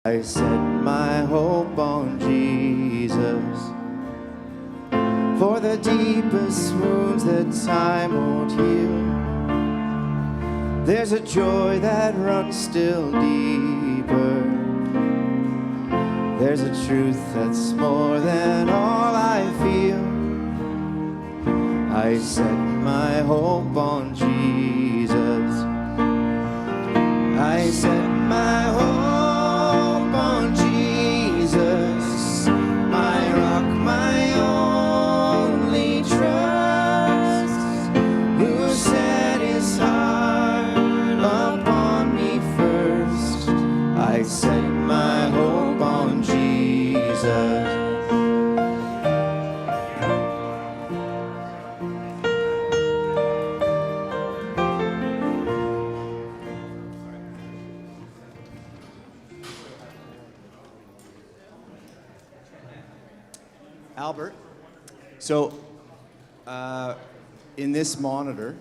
I set my hope on Jesus for the deepest wounds that time won't heal. There's a joy that runs still deeper. There's a truth that's more than all I feel. I set my hope on Jesus. I set my hope on Jesus, my rock, my only trust, who set his heart upon me first. I set my hope on Jesus. Albert, so in this monitor,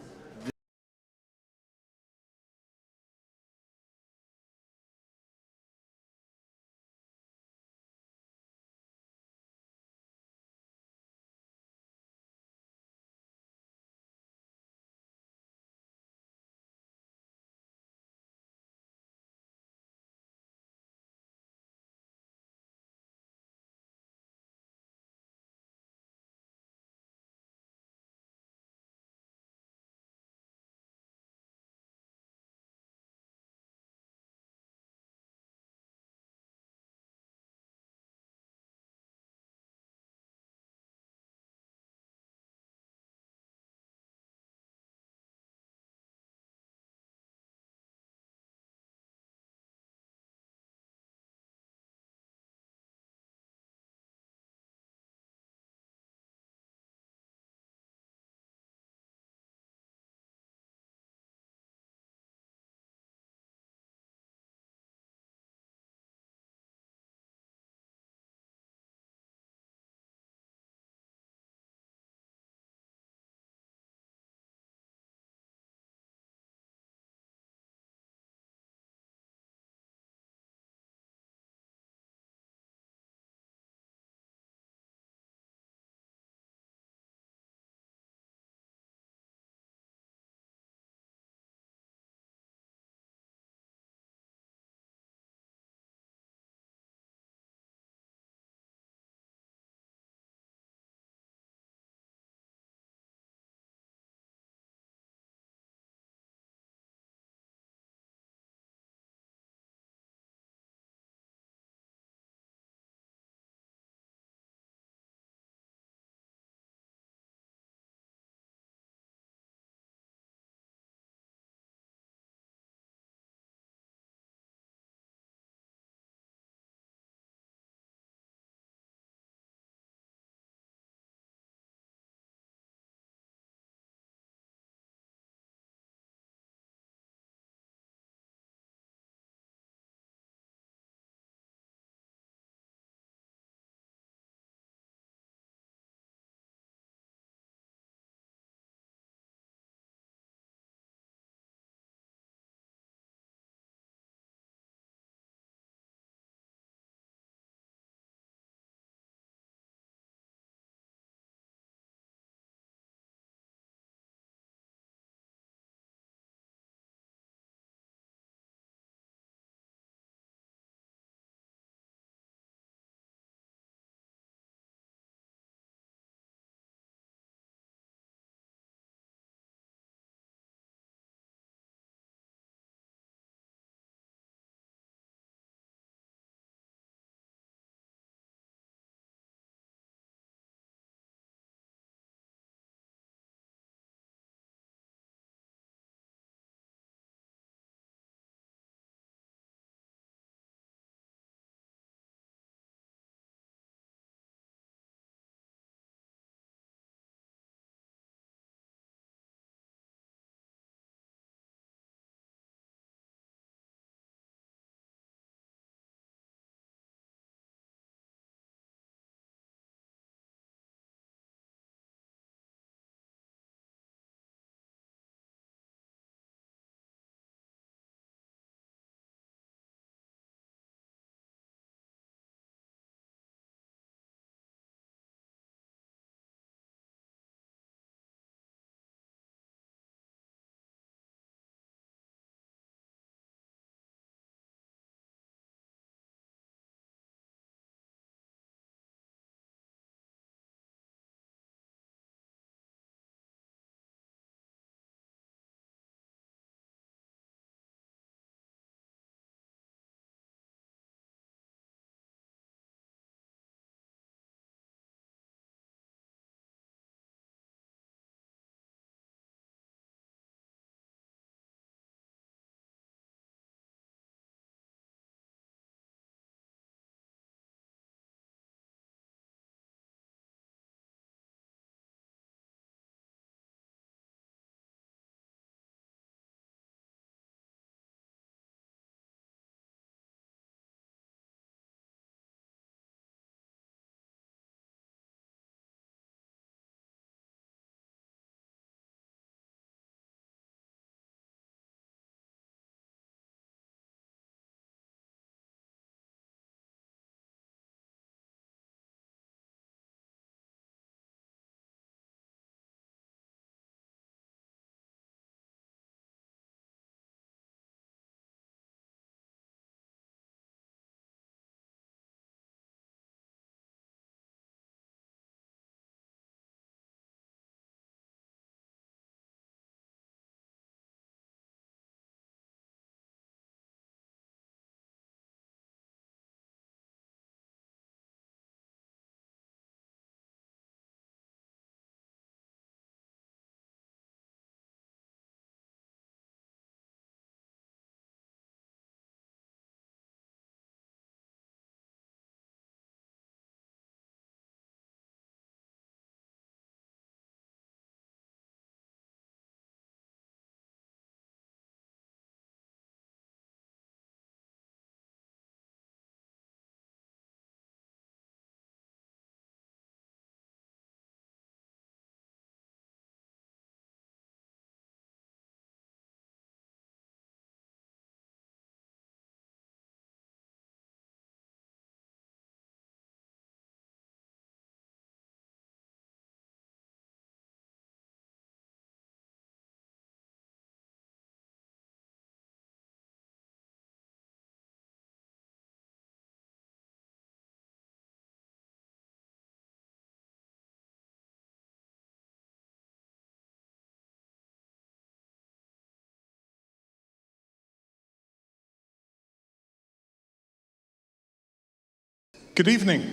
Good evening.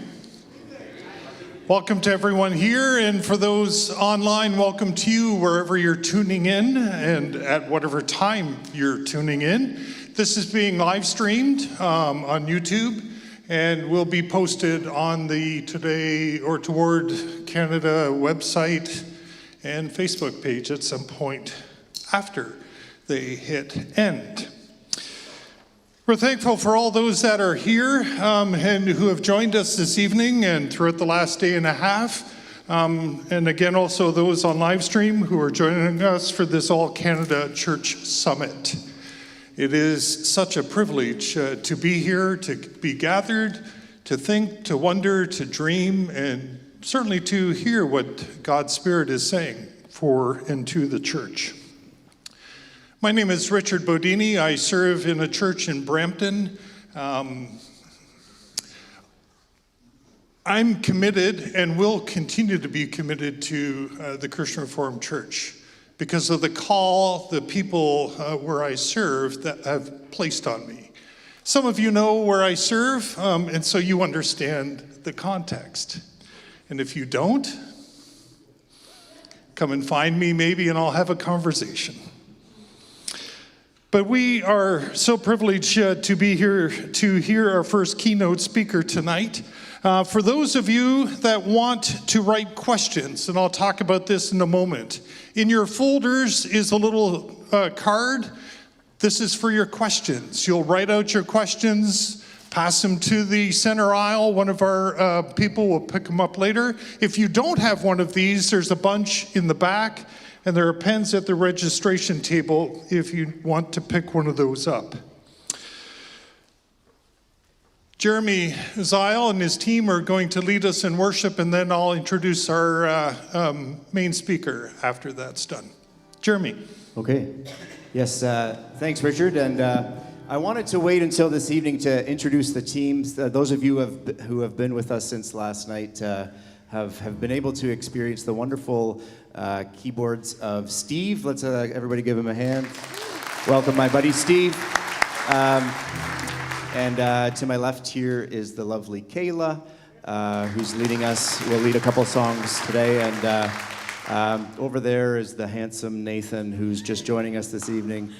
Welcome to everyone here, and for those online, welcome to you wherever you're tuning in and at whatever time you're tuning in. This is being live streamed on YouTube and will be posted on the Today or Toward Canada website and Facebook page at some point after they hit end. We're thankful for all those that are here and who have joined us this evening and throughout the last day and a half. And again, also those on live stream who are joining us for this All Canada Church Summit. It is such a privilege to be here, to be gathered, to think, to wonder, to dream, and certainly to hear what God's Spirit is saying for and to the church. My name is Richard Bodini. I serve in a church in Brampton. I'm committed and will continue to be committed to the Christian Reformed Church because of the call the people where I serve that have placed on me. Some of you know where I serve, and so you understand the context. And if you don't, come and find me maybe and I'll have a conversation. But we are so privileged to be here to hear our first keynote speaker tonight. For those of you that want to write questions, and I'll talk about this in a moment, in your folders is a little card. This is for your questions. You'll write out your questions, pass them to the center aisle. One of our people will pick them up later. If you don't have one of these, there's a bunch in the back. And there are pens at the registration table if you want to pick one of those up. Jeremy Zile and his team are going to lead us in worship, and then I'll introduce our main speaker after that's done. Jeremy. Okay. Yes, thanks, Richard. And I wanted to wait until this evening to introduce the teams. Those of you who have been with us since last night have been able to experience the wonderful keyboards of Steve. Let's everybody give him a hand. Welcome, my buddy Steve. And to my left here is the lovely Kayla, who's leading us. We'll lead a couple songs today. And over there is the handsome Nathan, who's just joining us this evening.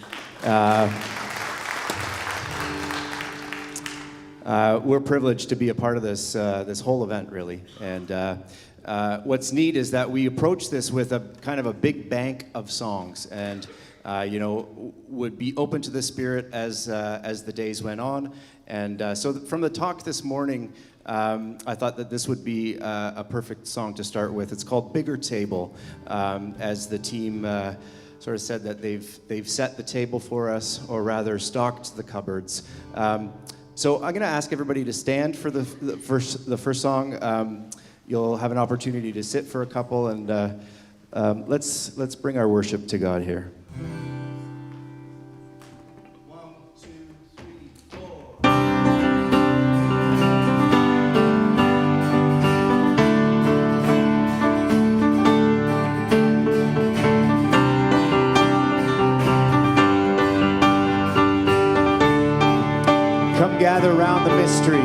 We're privileged to be a part of this whole event, really. And what's neat is that we approach this with a kind of a big bank of songs, and would be open to the Spirit as the days went on. And so from the talk this morning, I thought that this would be a perfect song to start with. It's called "Bigger Table," as the team sort of said that they've set the table for us, or rather stocked the cupboards. So I'm going to ask everybody to stand for the first song. You'll have an opportunity to sit for a couple, and let's bring our worship to God here. 1, 2, 3, 4. Come gather round the mystery.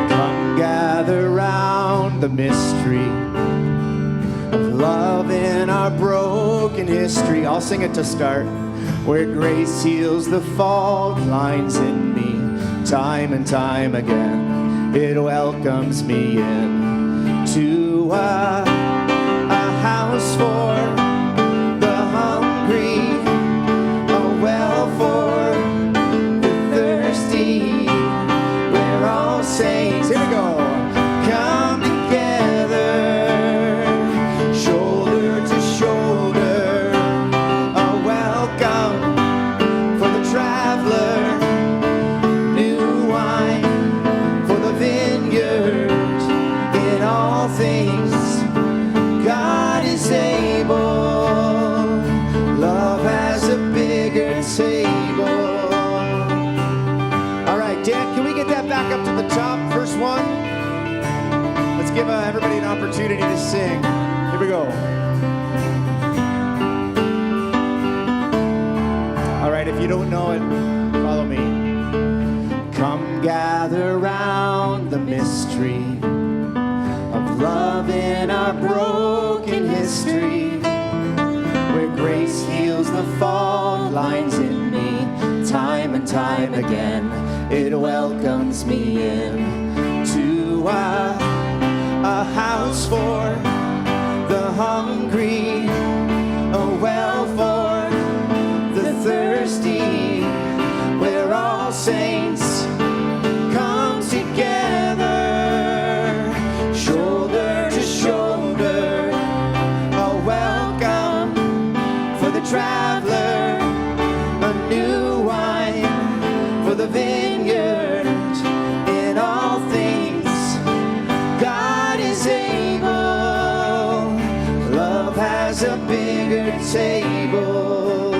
Come gather round the mystery of love in our broken history. I'll sing it to start. Where grace heals the fault lines in me, time and time again. It welcomes me in to a house for the hungry, a well for we're all saints. Here we go. Come together, shoulder to shoulder. A welcome for the traveler. New wine for the vineyard. In all things, God is able. Love has a bigger table. Dan, can we get that back up to the top? First one. Let's give everybody an opportunity to sing. Here we go. All right, if you don't know it, follow me. Come gather round tapestry of love in our broken history, where grace heals the fault lines in me. Time and time again, it welcomes me in to a house for the hungry, a well for the thirsty, where all saints come together, shoulder to shoulder, a welcome for the traveler, a new wine for the vineyard. In all things, God is able. Love has a bigger table.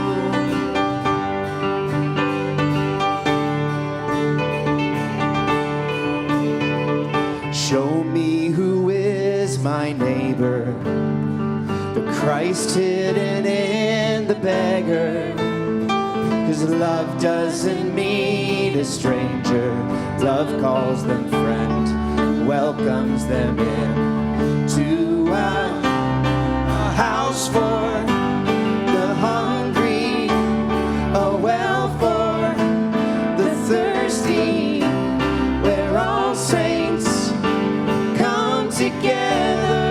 Show me who is my neighbor, the Christ hidden in the beggar. 'Cause love doesn't meet a stranger, love calls them friend, welcomes them in to a house for the hungry, a well for the thirsty, where all saints come together,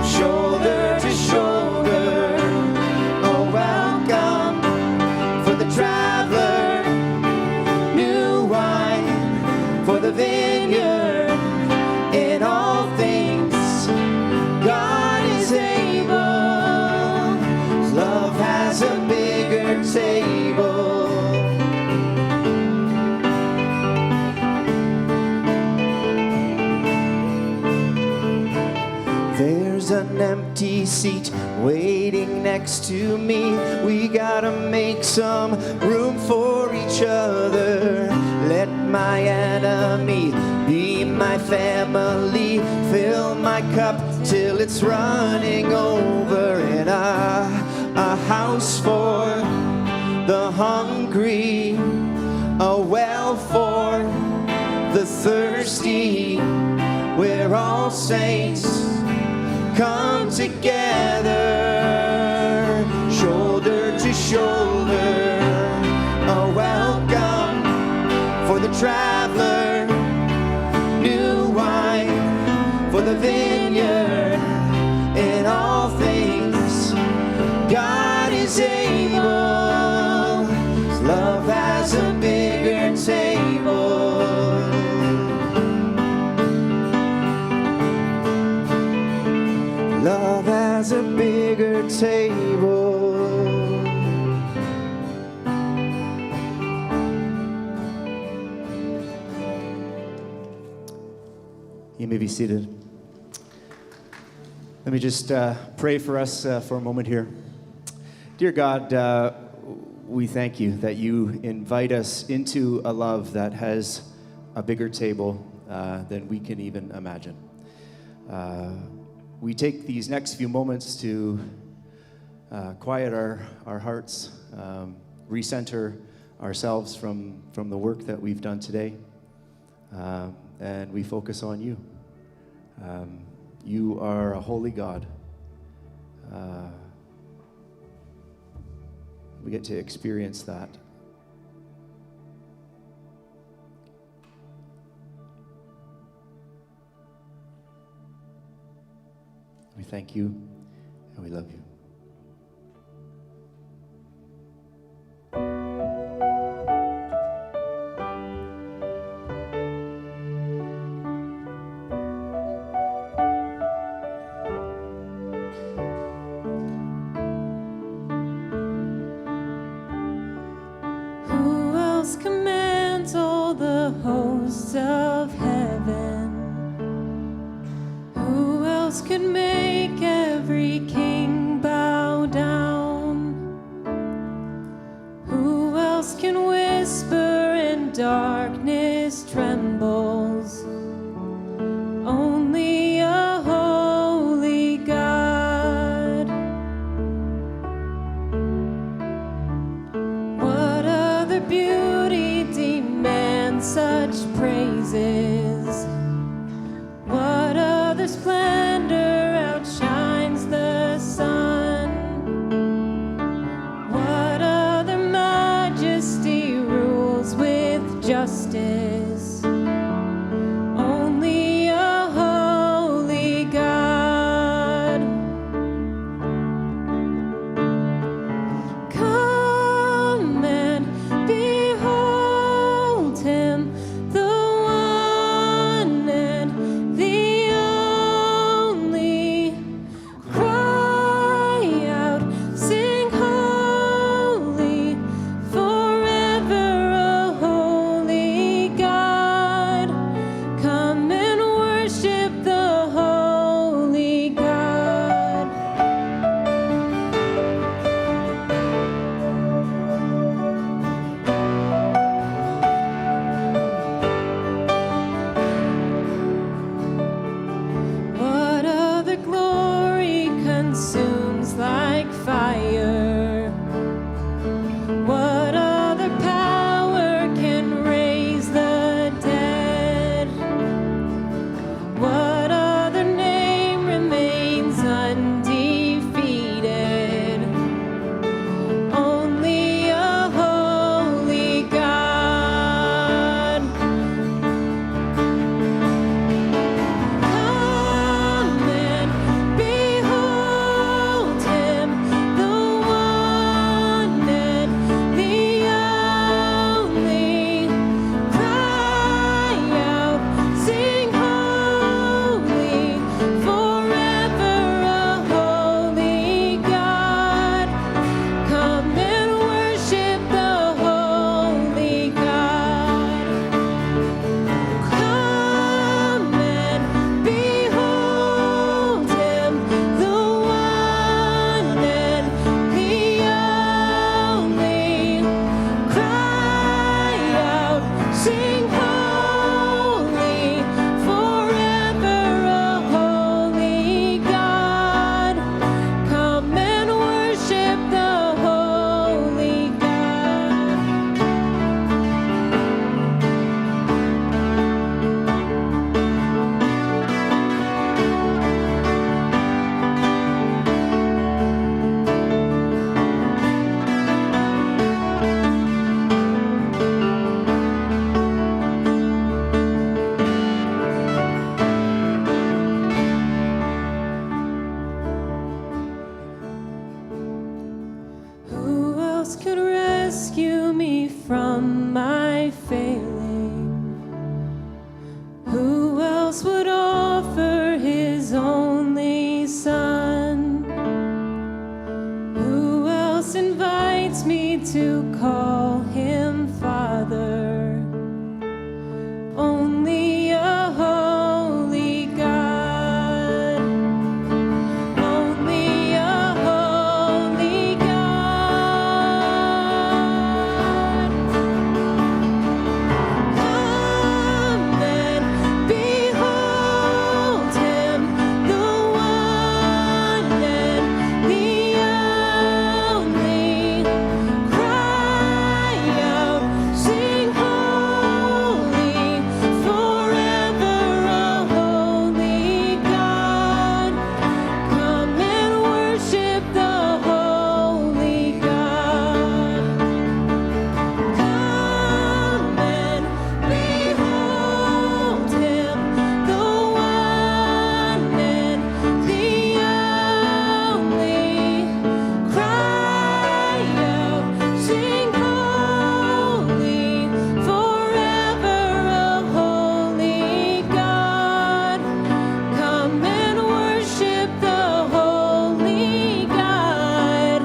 shoulder to shoulder, a welcome for the traveler, new wine for the vineyard. In all things, God is able. Love has a bigger table. There's an empty seat waiting next to me. We gotta make some room for each other. Let my enemy be my family. Fill my cup till it's running over. In a house for the hungry, a well for the thirsty, where all saints come together, shoulder to shoulder, a welcome for the traveler, new wine for the vineyard. In all things, God is able. Love has a bigger table. Love has a bigger table. You may be seated. Let me just pray for us for a moment here. Dear God, we thank you that you invite us into a love that has a bigger table than we can even imagine. We take these next few moments to quiet our hearts, recenter ourselves from the work that we've done today, and we focus on you. You are a holy God. We get to experience that. We thank you and we love you. Who else commands all the hosts of heaven? Who else could make every king bow down? Who else can whisper and darkness trembles? Only a holy God. What other beauty demands such praises? from my failing. Who else would offer his only son? Who else invites me to call him Father? Only a holy God. Only a holy God. Come and behold him, the one and the only. Cry out, sing holy, forever a holy God. Come and worship the holy God. Come and behold him, the one and the only. Cry out, sing holy, forever a holy God. Come and worship the holy God.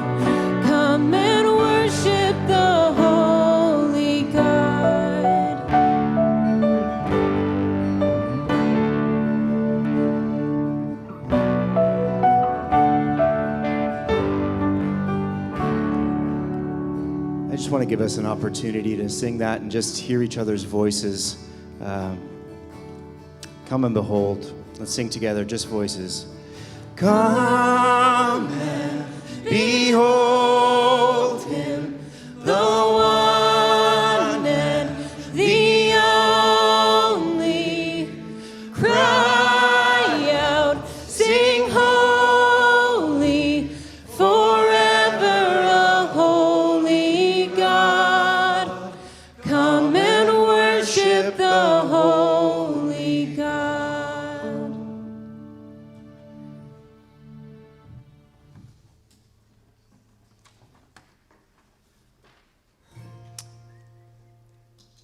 Come and worship the holy God. I just want to give us an opportunity to sing that and just hear each other's voices. Come and behold. Let's sing together, just voices. Come and behold him, the one and The only. Cry out, sing holy, forever a holy God. Come and worship the holy God.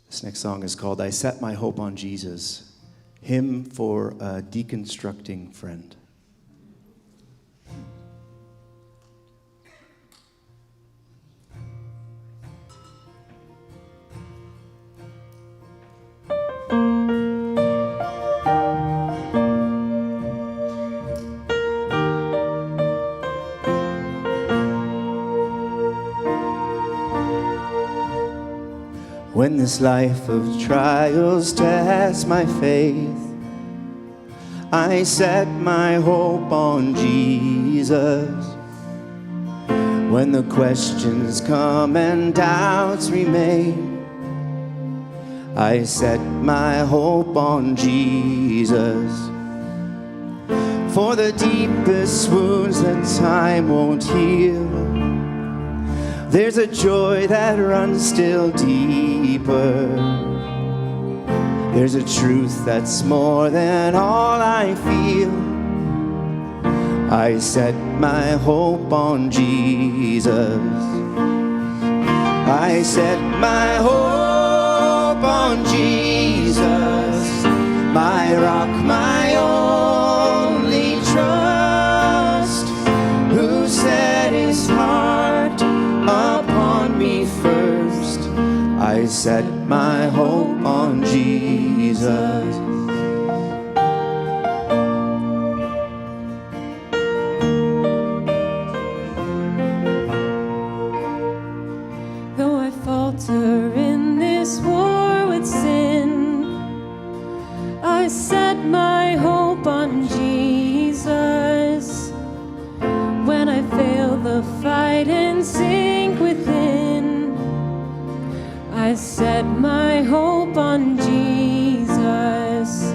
This next song is called I Set My Hope on Jesus, hymn for a deconstructing friend. When this life of trials tests my faith, I set my hope on Jesus. When the questions come and doubts remain, I set my hope on Jesus. For the deepest wounds that time won't heal, there's a joy that runs still deeper. There's a truth that's more than all I feel. I set my hope on Jesus. I set my hope on Jesus, my rock, my only trust, who set his heart upon me first. I set my hope on Jesus. Though I falter in this war with sin, I set my hope on Jesus. When I fail the fight and sink within, I set my hope on Jesus.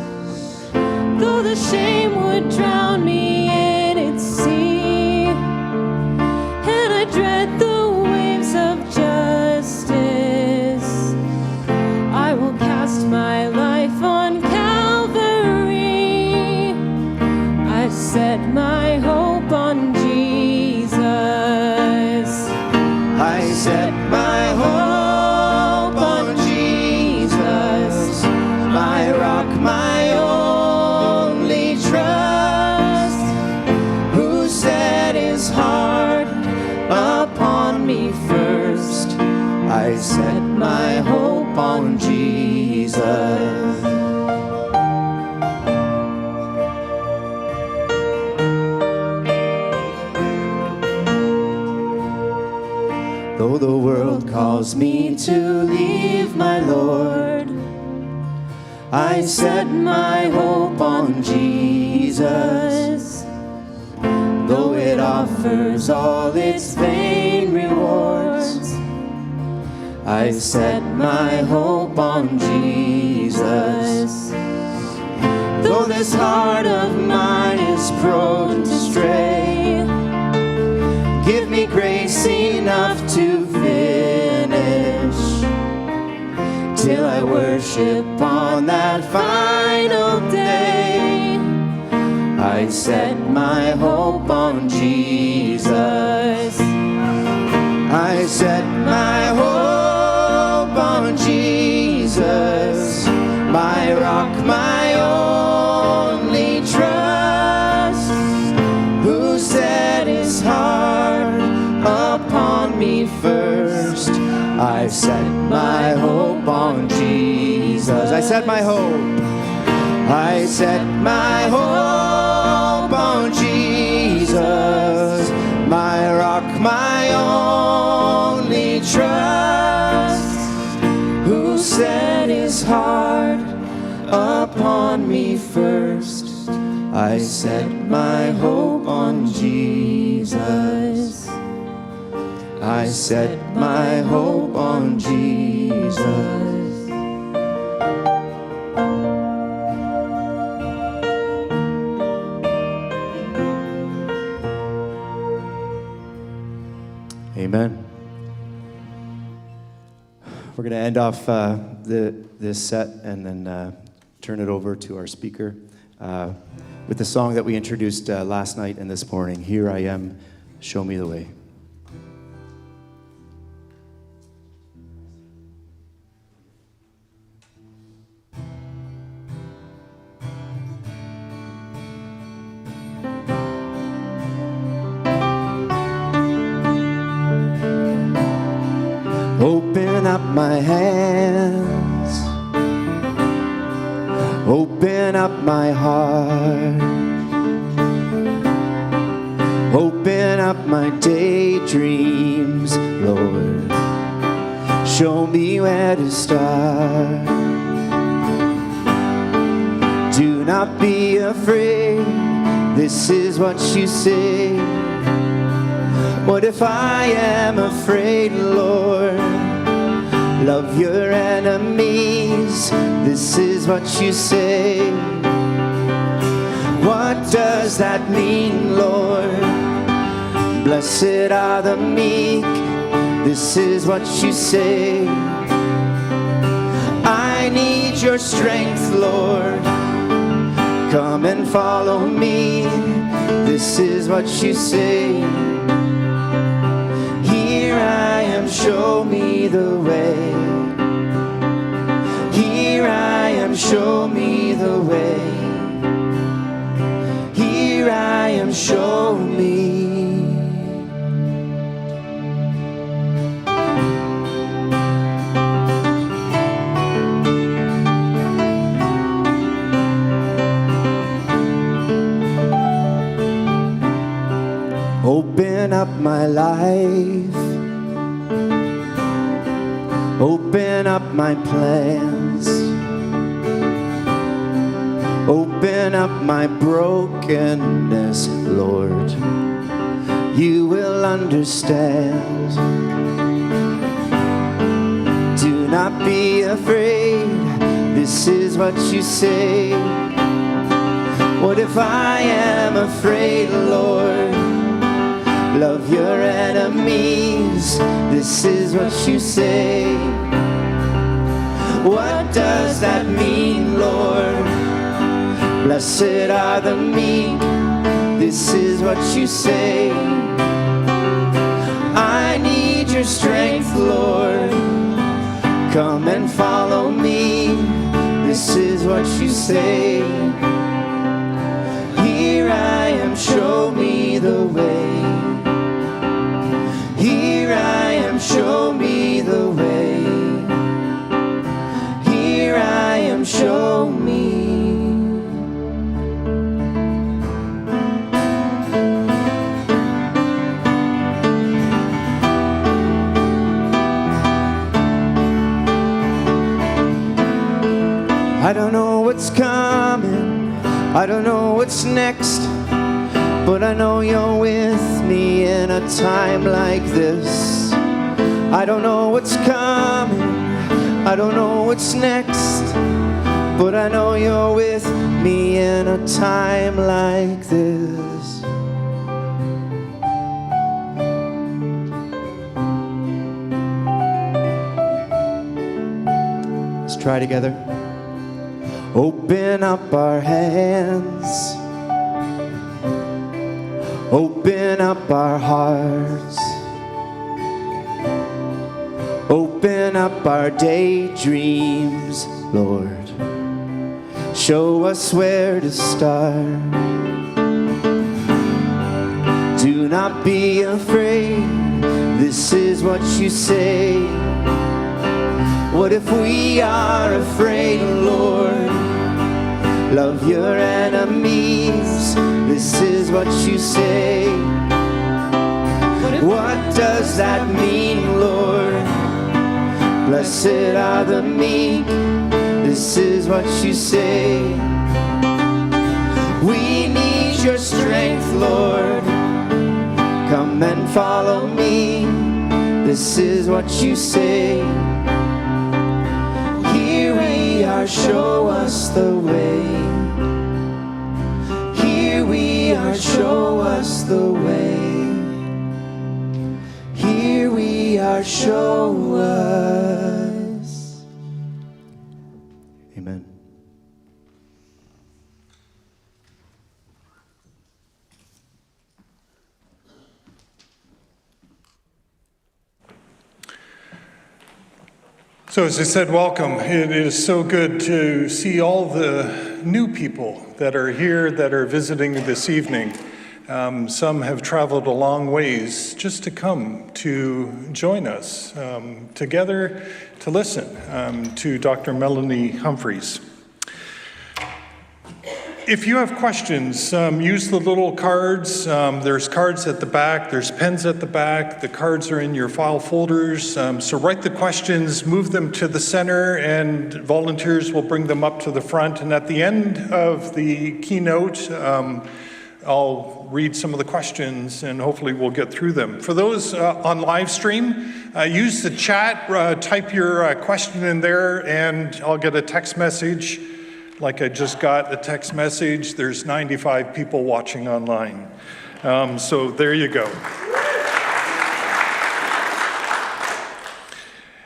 Though the shame would drown me in its sea, and I dread the waves of justice, I will cast my life on Calvary. I set my hope on Jesus. I set my hope is hard upon me first, I set my hope on Jesus. Though the world calls me to leave my Lord, I set my hope on Jesus. Though it offers all its vain rewards, I set my hope on Jesus. Though this heart of mine is prone to stray, give me grace enough to finish, till I worship on that final day. I set my hope on Jesus. I set my hope on Jesus, my rock, my only trust, who set his heart upon me first. I set my hope on Jesus. I set my hope. I set my hope on Jesus, my rock, my only trust, who set his heart upon me first. I set my hope on Jesus. I set my hope on Jesus. Amen. We're going to end off this set and then turn it over to our speaker with the song that we introduced last night and this morning, Here I Am, Show Me the Way. Open up my hands, open up my heart, open up my daydreams, Lord. Show me where to start. Do not be afraid, this is what you say. What if I am afraid, Lord? Love your enemies, this is what you say. What does that mean, Lord? Blessed are the meek, this is what you say. I need your strength, Lord. Come and follow me, this is what you say. Show me the way. Here I am, show me the way. Here I am, show me. Open up my life. Open up my plans. Open up my brokenness, Lord. You will understand. Do not be afraid, this is what you say. What if I am afraid, Lord? Love your enemies, this is what you say. What does that mean, Lord? Blessed are the meek, this is what you say. I need your strength, Lord. Come and follow me, this is what you say. Here I am, show me the way. I don't know what's coming, I don't know what's next, but I know you're with me in a time like this. I don't know what's coming, I don't know what's next, but I know you're with me in a time like this. Let's try together. Open up our hands, open up our hearts, open up our daydreams, Lord. Show us where to start. Do not be afraid, this is what you say. What if we are afraid, Lord? Love your enemies, this is what you say. What does that mean, Lord? Blessed are the meek, this is what you say. We need your strength, Lord. Come and follow me, this is what you say. Here we are, show us the way. Here we are, show us the way. Here we are, show us. Amen. So as I said, welcome. It is so good to see all the new people that are here, that are visiting this evening. Some have traveled a long ways just to come to join us together to listen to Dr. Melanie Humphreys. If you have questions, use the little cards. There's cards at the back, there's pens at the back, the cards are in your file folders. So write the questions, move them to the center, and volunteers will bring them up to the front. And at the end of the keynote, I'll read some of the questions and hopefully we'll get through them. For those on live stream, use the chat, type your question in there, and I'll get a text message. Like I just got a text message, there's 95 people watching online. So there you go.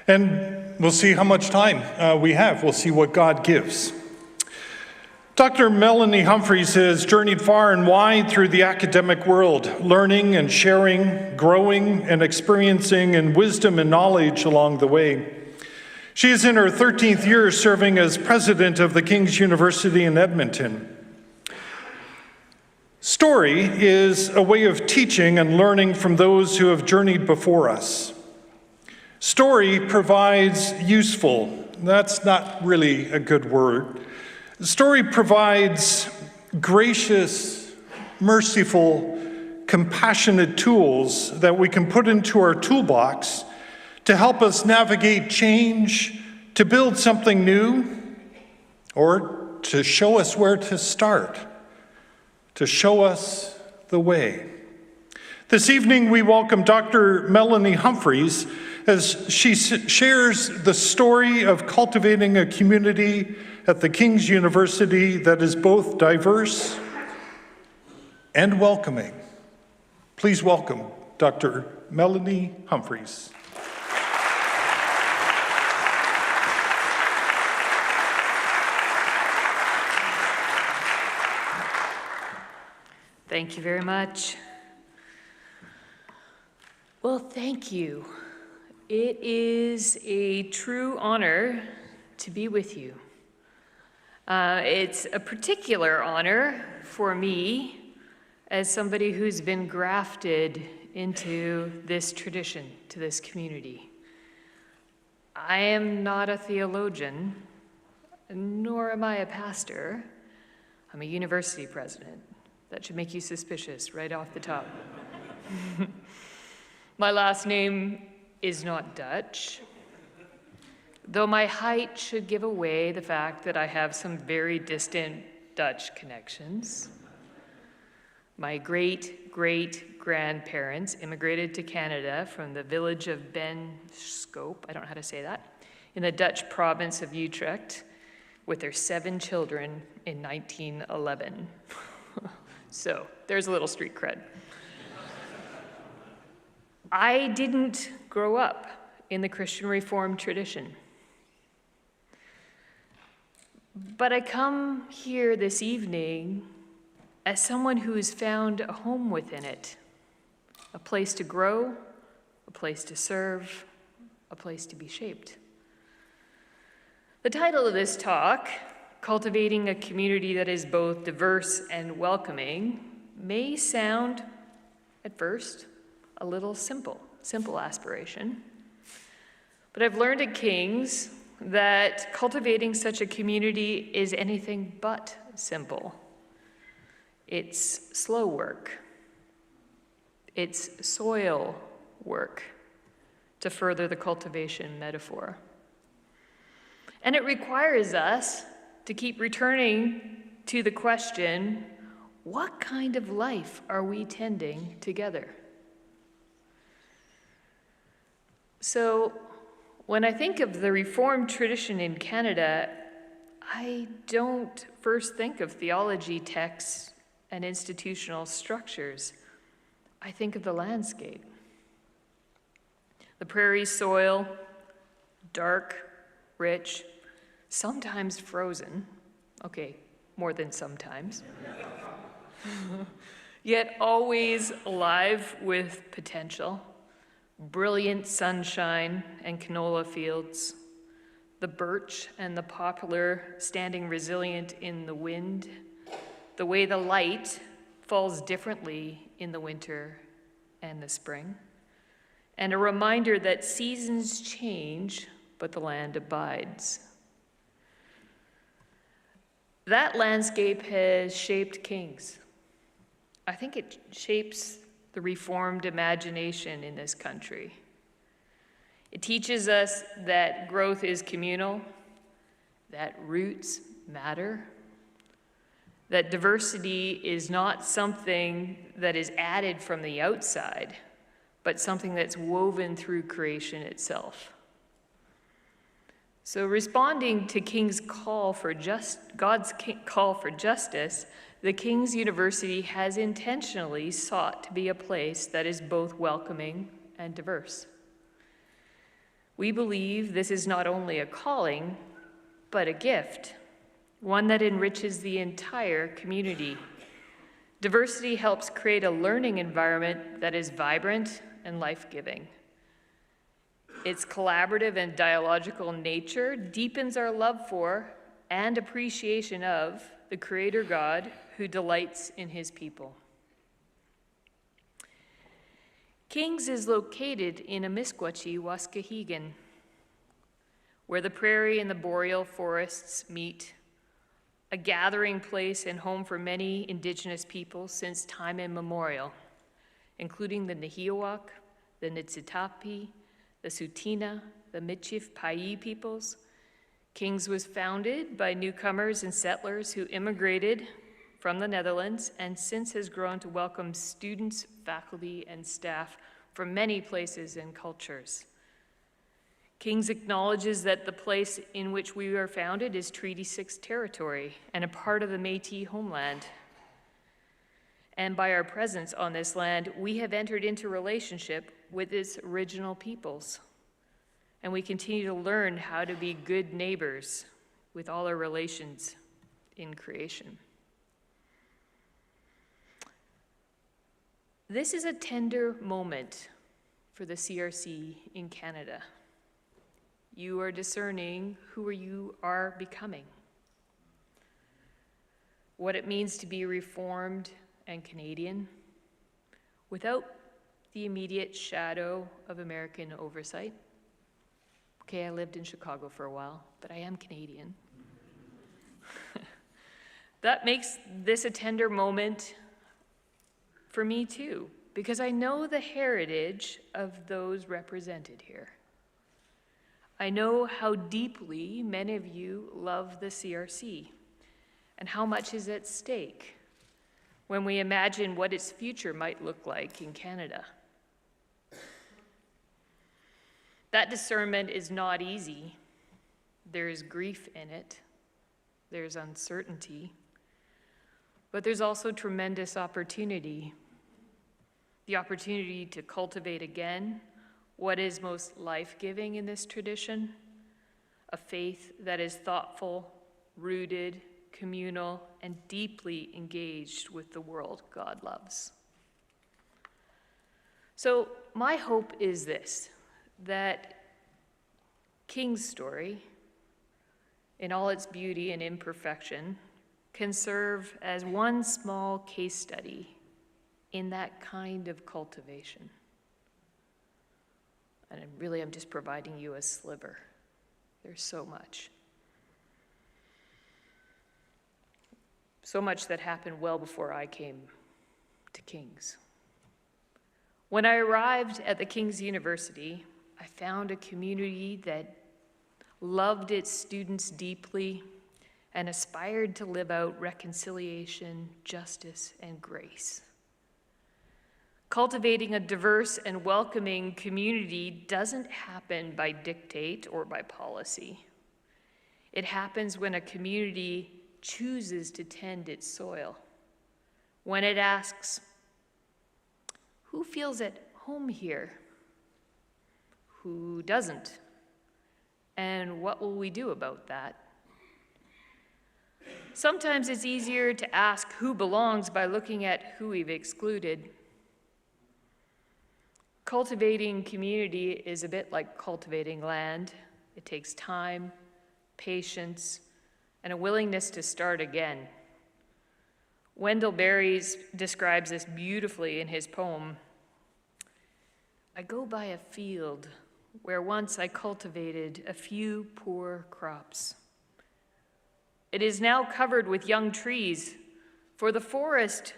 And we'll see how much time we have. We'll see what God gives. Dr. Melanie Humphreys has journeyed far and wide through the academic world, learning and sharing, growing and experiencing in wisdom and knowledge along the way. She is in her 13th year serving as president of the King's University in Edmonton. Story is a way of teaching and learning from those who have journeyed before us. Story provides useful, that's not really a good word. Story provides gracious, merciful, compassionate tools that we can put into our toolbox to help us navigate change, to build something new, or to show us where to start, to show us the way. This evening, we welcome Dr. Melanie Humphreys as she shares the story of cultivating a community at the King's University that is both diverse and welcoming. Please welcome Dr. Melanie Humphreys. Thank you very much. Well, thank you. It is a true honor to be with you. It's a particular honor for me as somebody who's been grafted into this tradition, to this community. I am not a theologian, nor am I a pastor. I'm a university president. That should make you suspicious right off the top. My last name is not Dutch. though my height should give away the fact that I have some very distant Dutch connections. My great-great-grandparents immigrated to Canada from the village of Benschop, I don't know how to say that, in the Dutch province of Utrecht, with their 7 children in 1911. So there's a little street cred. I didn't grow up in the Christian Reformed tradition. But I come here this evening as someone who has found a home within it, a place to grow, a place to serve, a place to be shaped. The title of this talk, Cultivating a Community that is both diverse and welcoming, may sound, at first, a little simple aspiration. But I've learned at King's that cultivating such a community is anything but simple. It's slow work. It's soil work to further the cultivation metaphor. And it requires us to keep returning to the question, what kind of life are we tending together? So, when I think of the Reformed tradition in Canada, I don't first think of theology texts and institutional structures. I think of the landscape. The prairie soil, dark, rich, sometimes frozen. Okay, more than sometimes. Yet always alive with potential. Brilliant sunshine and canola fields, the birch and the poplar standing resilient in the wind, the way the light falls differently in the winter and the spring, and a reminder that seasons change, but the land abides. That landscape has shaped King's. I think it shapes the Reformed imagination in this country. It teaches us that growth is communal, that roots matter, that diversity is not something that is added from the outside, but something that's woven through creation itself. So responding to King's call for God's call for justice, the King's University has intentionally sought to be a place that is both welcoming and diverse. We believe this is not only a calling, but a gift, one that enriches the entire community. Diversity helps create a learning environment that is vibrant and life-giving. Its collaborative and dialogical nature deepens our love for and appreciation of the Creator God who delights in his people. King's is located in Amiskwachie, Waskahegan, where the prairie and the boreal forests meet, a gathering place and home for many Indigenous peoples since time immemorial, including the Nahiawak, the Niitsitapi, the Tsuut'ina, the Michif-Pai peoples. King's was founded by newcomers and settlers who immigrated from the Netherlands and since has grown to welcome students, faculty, and staff from many places and cultures. King's acknowledges that the place in which we are founded is Treaty 6 territory and a part of the Métis homeland. And by our presence on this land, we have entered into relationship with its original peoples. And we continue to learn how to be good neighbors with all our relations in creation. This is a tender moment for the CRC in Canada. You are discerning who you are becoming, what it means to be Reformed and Canadian without the immediate shadow of American oversight. Okay, I lived in Chicago for a while, but I am Canadian. That makes this a tender moment for me too, because I know the heritage of those represented here. I know how deeply many of you love the CRC and how much is at stake when we imagine what its future might look like in Canada. That discernment is not easy. There is grief in it. There's uncertainty. But there's also tremendous opportunity. The opportunity to cultivate again what is most life-giving in this tradition, a faith that is thoughtful, rooted, communal, and deeply engaged with the world God loves. So my hope is this, that King's story, in all its beauty and imperfection, can serve as one small case study in that kind of cultivation. And I'm just providing you a sliver. There's so much. So much that happened well before I came to King's. When I arrived at the King's University, I found a community that loved its students deeply and aspired to live out reconciliation, justice, and grace. Cultivating a diverse and welcoming community doesn't happen by dictate or by policy. It happens when a community chooses to tend its soil, when it asks, who feels at home here? Who doesn't? And what will we do about that? Sometimes it's easier to ask who belongs by looking at who we've excluded. Cultivating community is a bit like cultivating land. It takes time, patience, and a willingness to start again. Wendell Berry describes this beautifully in his poem. I go by a field where once I cultivated a few poor crops. It is now covered with young trees, for the forest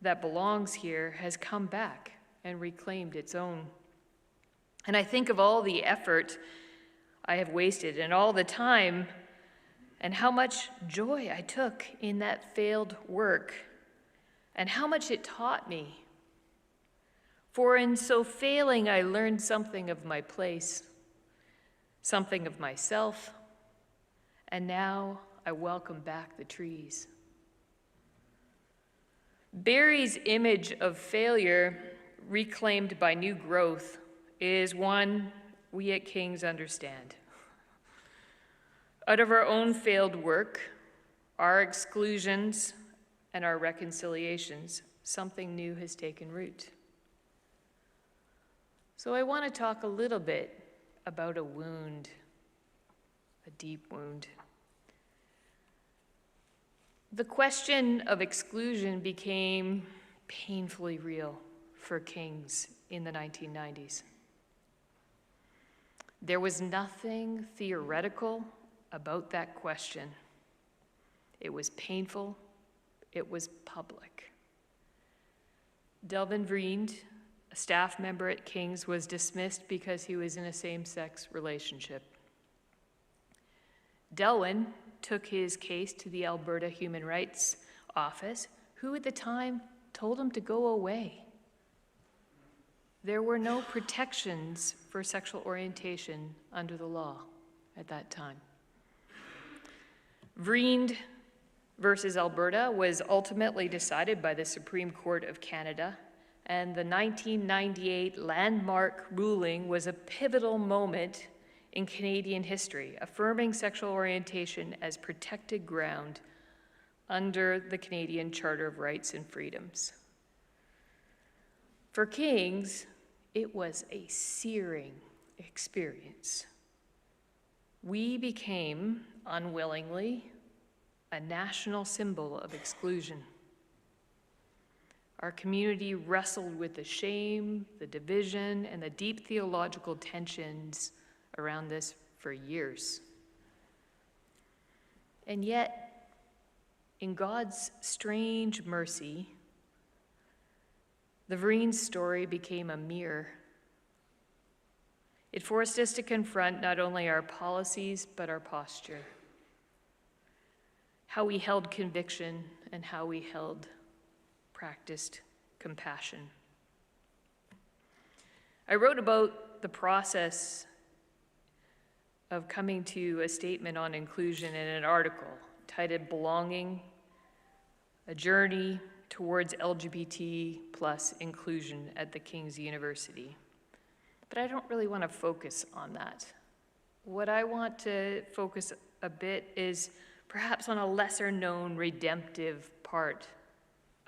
that belongs here has come back and reclaimed its own. And I think of all the effort I have wasted and all the time and how much joy I took in that failed work and how much it taught me. For in so failing, I learned something of my place, something of myself, and now I welcome back the trees. Barry's image of failure, reclaimed by new growth, is one we at King's understand. Out of our own failed work, our exclusions, and our reconciliations, something new has taken root. So I want to talk a little bit about a wound, a deep wound. The question of exclusion became painfully real for King's in the 1990s. There was nothing theoretical about that question. It was painful, it was public. Delvin Vriend, a staff member at King's, was dismissed because he was in a same-sex relationship. Delwyn took his case to the Alberta Human Rights Office, who at the time told him to go away. There were no protections for sexual orientation under the law at that time. Vriend versus Alberta was ultimately decided by the Supreme Court of Canada, and the 1998 landmark ruling was a pivotal moment in Canadian history, affirming sexual orientation as protected ground under the Canadian Charter of Rights and Freedoms. For King's, it was a searing experience. We became, unwillingly, a national symbol of exclusion. Our community wrestled with the shame, the division, and the deep theological tensions around this for years. And yet, in God's strange mercy, the Vriend story became a mirror. It forced us to confront not only our policies, but our posture. How we held conviction and how we practiced compassion. I wrote about the process of coming to a statement on inclusion in an article titled Belonging, a Journey Towards LGBT plus Inclusion at the King's University. But I don't really want to focus on that. What I want to focus a bit is perhaps on a lesser known redemptive part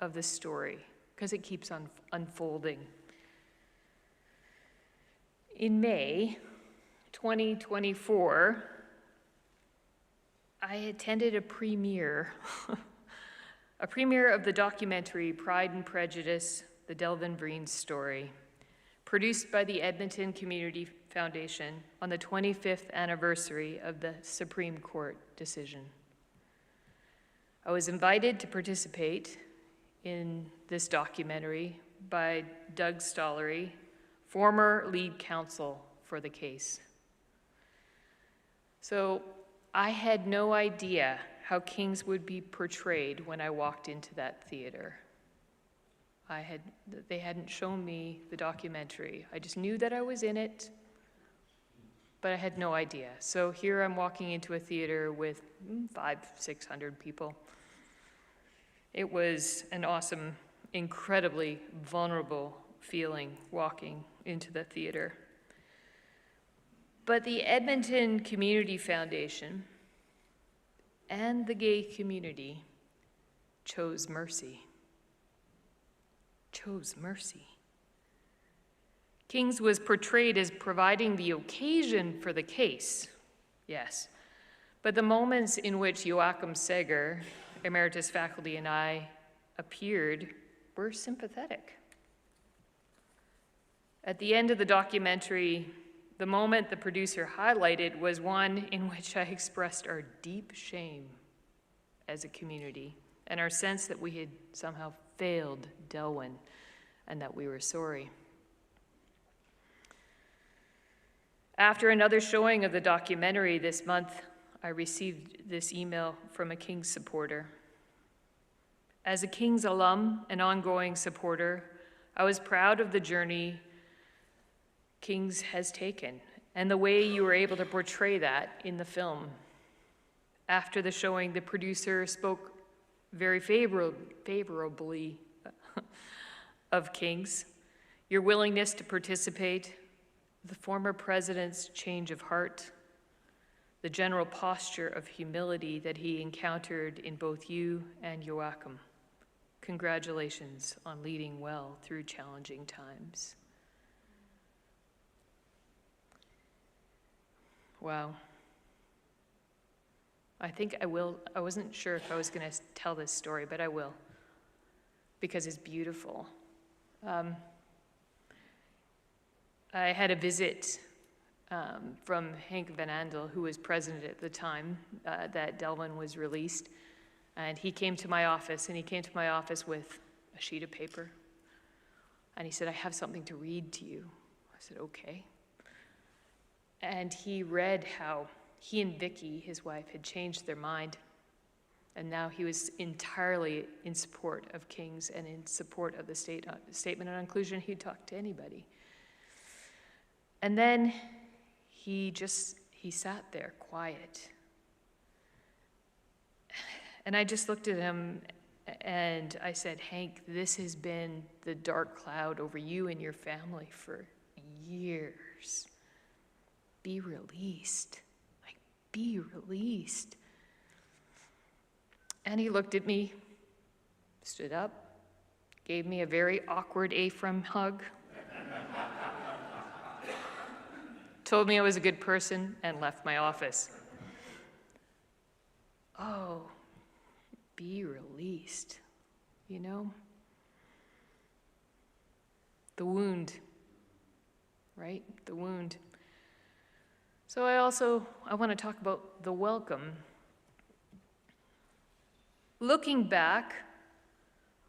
of the story, because it keeps on unfolding. In May 2024, I attended a premiere, a premiere of the documentary Pride and Prejudice, the Delvin Breen story, produced by the Edmonton Community Foundation on the 25th anniversary of the Supreme Court decision. I was invited to participate in this documentary by Doug Stollery, former lead counsel for the case. So I had no idea how kings would be portrayed when I walked into that theater. They hadn't shown me the documentary. I just knew that I was in it, but I had no idea. So here I'm walking into a theater with 500-600 people. It was an awesome, incredibly vulnerable feeling walking into the theater. But the Edmonton Community Foundation and the gay community chose mercy. Chose mercy. Kings was portrayed as providing the occasion for the case, yes, but the moments in which Joachim Seger, emeritus faculty, and I appeared were sympathetic. At the end of the documentary, the moment the producer highlighted was one in which I expressed our deep shame as a community and our sense that we had somehow failed Delwyn and that we were sorry. After another showing of the documentary this month, I received this email from a King's supporter. As a King's alum and ongoing supporter, I was proud of the journey King's has taken and the way you were able to portray that in the film. After the showing, the producer spoke very favorably of King's, your willingness to participate, the former president's change of heart, the general posture of humility that he encountered in both you and Joachim. Congratulations on leading well through challenging times. Wow. I think I will. I wasn't sure if I was going to tell this story, but I will, because it's beautiful. I had a visit from Henk Van Andel, who was president at the time that Delvin was released, and he came to my office, with a sheet of paper, and he said, "I have something to read to you." I said, "Okay." And he read how he and Vicky, his wife, had changed their mind. And now he was entirely in support of King's and in support of the statement on inclusion. He'd talk to anybody. And then he sat there quiet. And I just looked at him and I said, "Hank, this has been the dark cloud over you and your family for years. Be released. Like, be released." And he looked at me, stood up, gave me a very awkward A-frame hug, told me I was a good person, and left my office. Oh, be released, you know? The wound, right? The wound. So I want to talk about the welcome. Looking back,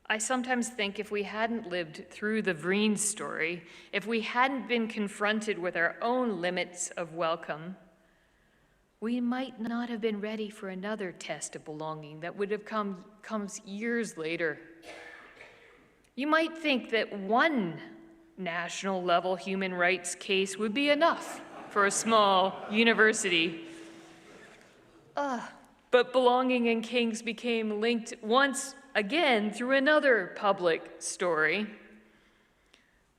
I sometimes think if we hadn't lived through the Vreen story, if we hadn't been confronted with our own limits of welcome, we might not have been ready for another test of belonging that would have comes years later. You might think that one national level human rights case would be enough for a small university. But belonging and Kings became linked once again through another public story.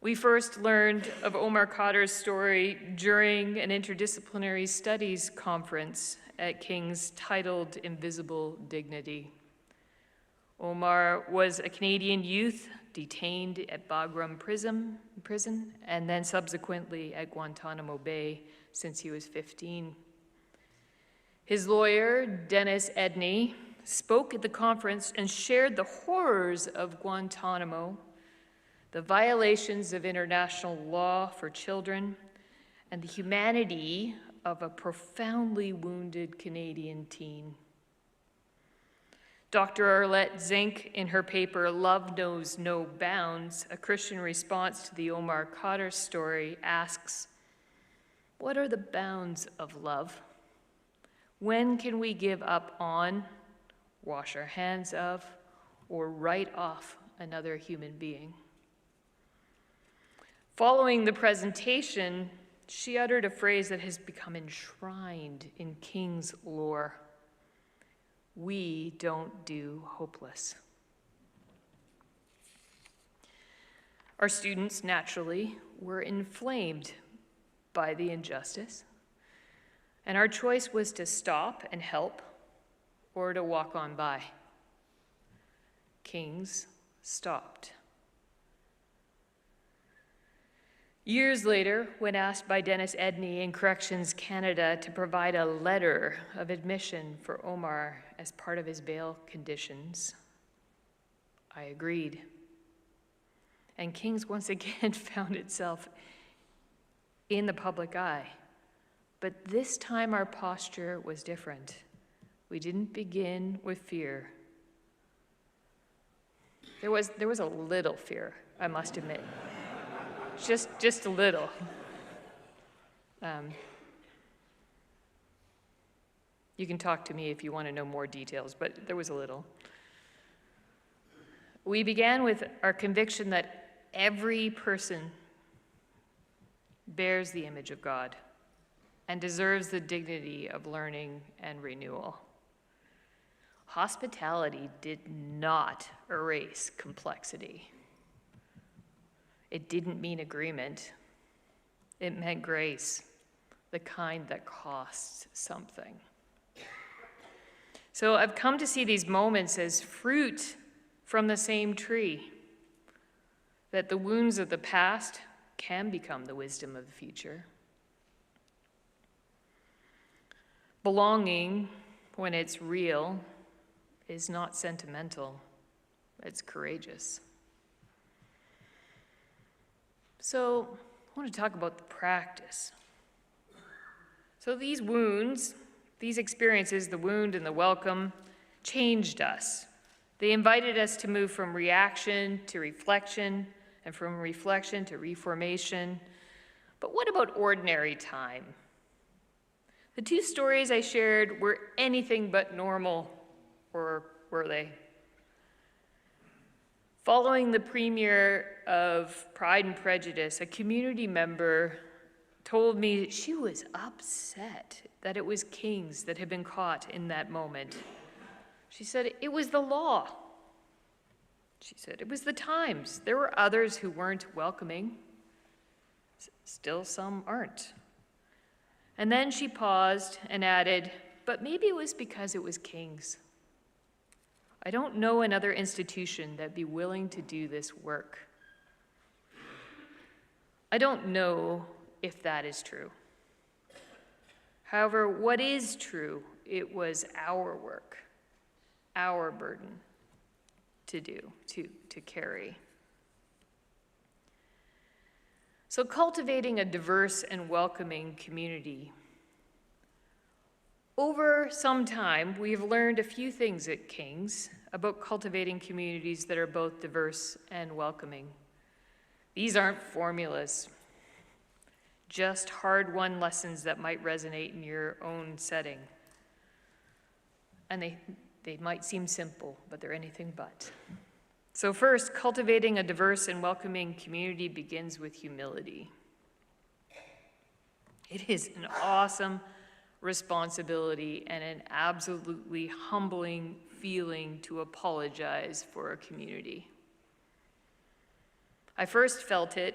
We first learned of Omar Khadr's story during an interdisciplinary studies conference at King's titled Invisible Dignity. Omar was a Canadian youth detained at Bagram prison and then subsequently at Guantanamo Bay since he was 15. His lawyer, Dennis Edney, spoke at the conference and shared the horrors of Guantanamo, the violations of international law for children, and the humanity of a profoundly wounded Canadian teen. Dr. Arlette Zink, in her paper Love Knows No Bounds, a Christian response to the Omar Khadr story, asks, what are the bounds of love? When can we give up on, wash our hands of, or write off another human being? Following the presentation, she uttered a phrase that has become enshrined in King's lore. We don't do hopeless. Our students, naturally, were inflamed by the injustice, and our choice was to stop and help or to walk on by. Kings stopped. Years later, when asked by Dennis Edney in Corrections Canada to provide a letter of admission for Omar as part of his bail conditions, I agreed. And Kings once again found itself in the public eye. But this time our posture was different. We didn't begin with fear. There was a little fear, I must admit. Just a little. You can talk to me if you want to know more details, but there was a little. We began with our conviction that every person bears the image of God and deserves the dignity of learning and renewal. Hospitality did not erase complexity. It didn't mean agreement. It meant grace, the kind that costs something. So I've come to see these moments as fruit from the same tree, that the wounds of the past can become the wisdom of the future. Belonging, when it's real, is not sentimental, it's courageous. So I want to talk about the practice. So these wounds, these experiences, the wound and the welcome, changed us. They invited us to move from reaction to reflection, and from reflection to reformation. But what about ordinary time? The two stories I shared were anything but normal, or were they? Following the premiere of Pride and Prejudice, a community member told me she was upset that it was Kings that had been caught in that moment. She said it was the law. She said it was the times. There were others who weren't welcoming. Still some aren't. And then she paused and added, but maybe it was because it was Kings. I don't know another institution that'd be willing to do this work. I don't know if that is true. However, what is true, it was our work, our burden to do, to carry. So cultivating a diverse and welcoming community Over some time, we've learned a few things at King's about cultivating communities that are both diverse and welcoming. These aren't formulas, just hard-won lessons that might resonate in your own setting. And they might seem simple, but they're anything but. So first, cultivating a diverse and welcoming community begins with humility. It is an awesome responsibility and an absolutely humbling feeling to apologize for a community. I first felt it,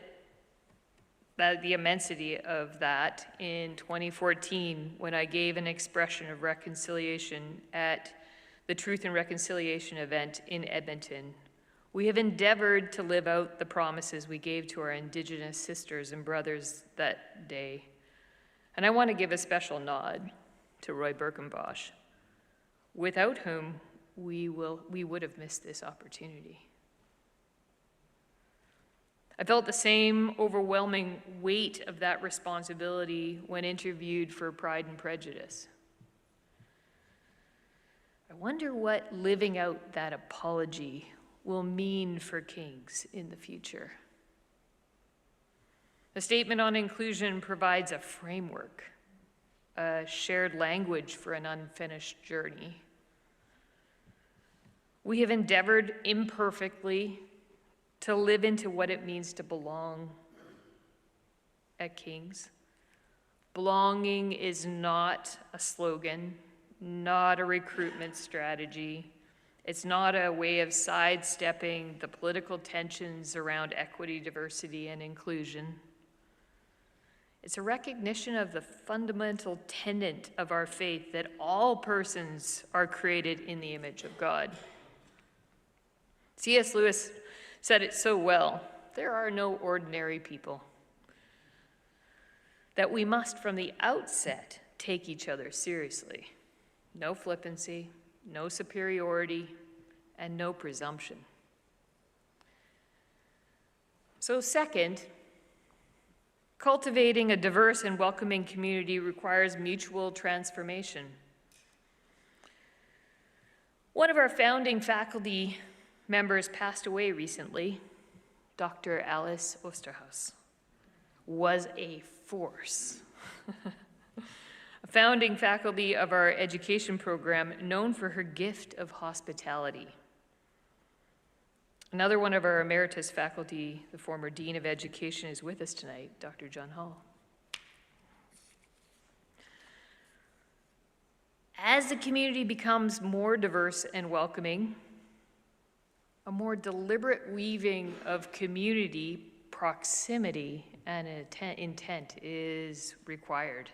the immensity of that, in 2014 when I gave an expression of reconciliation at the Truth and Reconciliation event in Edmonton. We have endeavored to live out the promises we gave to our Indigenous sisters and brothers that day. And I want to give a special nod to Roy Birkenbosch, without whom we would have missed this opportunity. I felt the same overwhelming weight of that responsibility when interviewed for Pride and Prejudice. I wonder what living out that apology will mean for Kings in the future. The statement on inclusion provides a framework, a shared language for an unfinished journey. We have endeavored imperfectly to live into what it means to belong at King's. Belonging is not a slogan, not a recruitment strategy. It's not a way of sidestepping the political tensions around equity, diversity, and inclusion. It's a recognition of the fundamental tenet of our faith that all persons are created in the image of God. C.S. Lewis said it so well: there are no ordinary people. That we must, from the outset, take each other seriously. No flippancy, no superiority, and no presumption. So second, cultivating a diverse and welcoming community requires mutual transformation. One of our founding faculty members passed away recently. Dr. Alice Osterhaus was a force. A founding faculty of our education program, known for her gift of hospitality. Another one of our emeritus faculty, the former Dean of Education, is with us tonight, Dr. John Hall. As the community becomes more diverse and welcoming, a more deliberate weaving of community, proximity, and intent is required.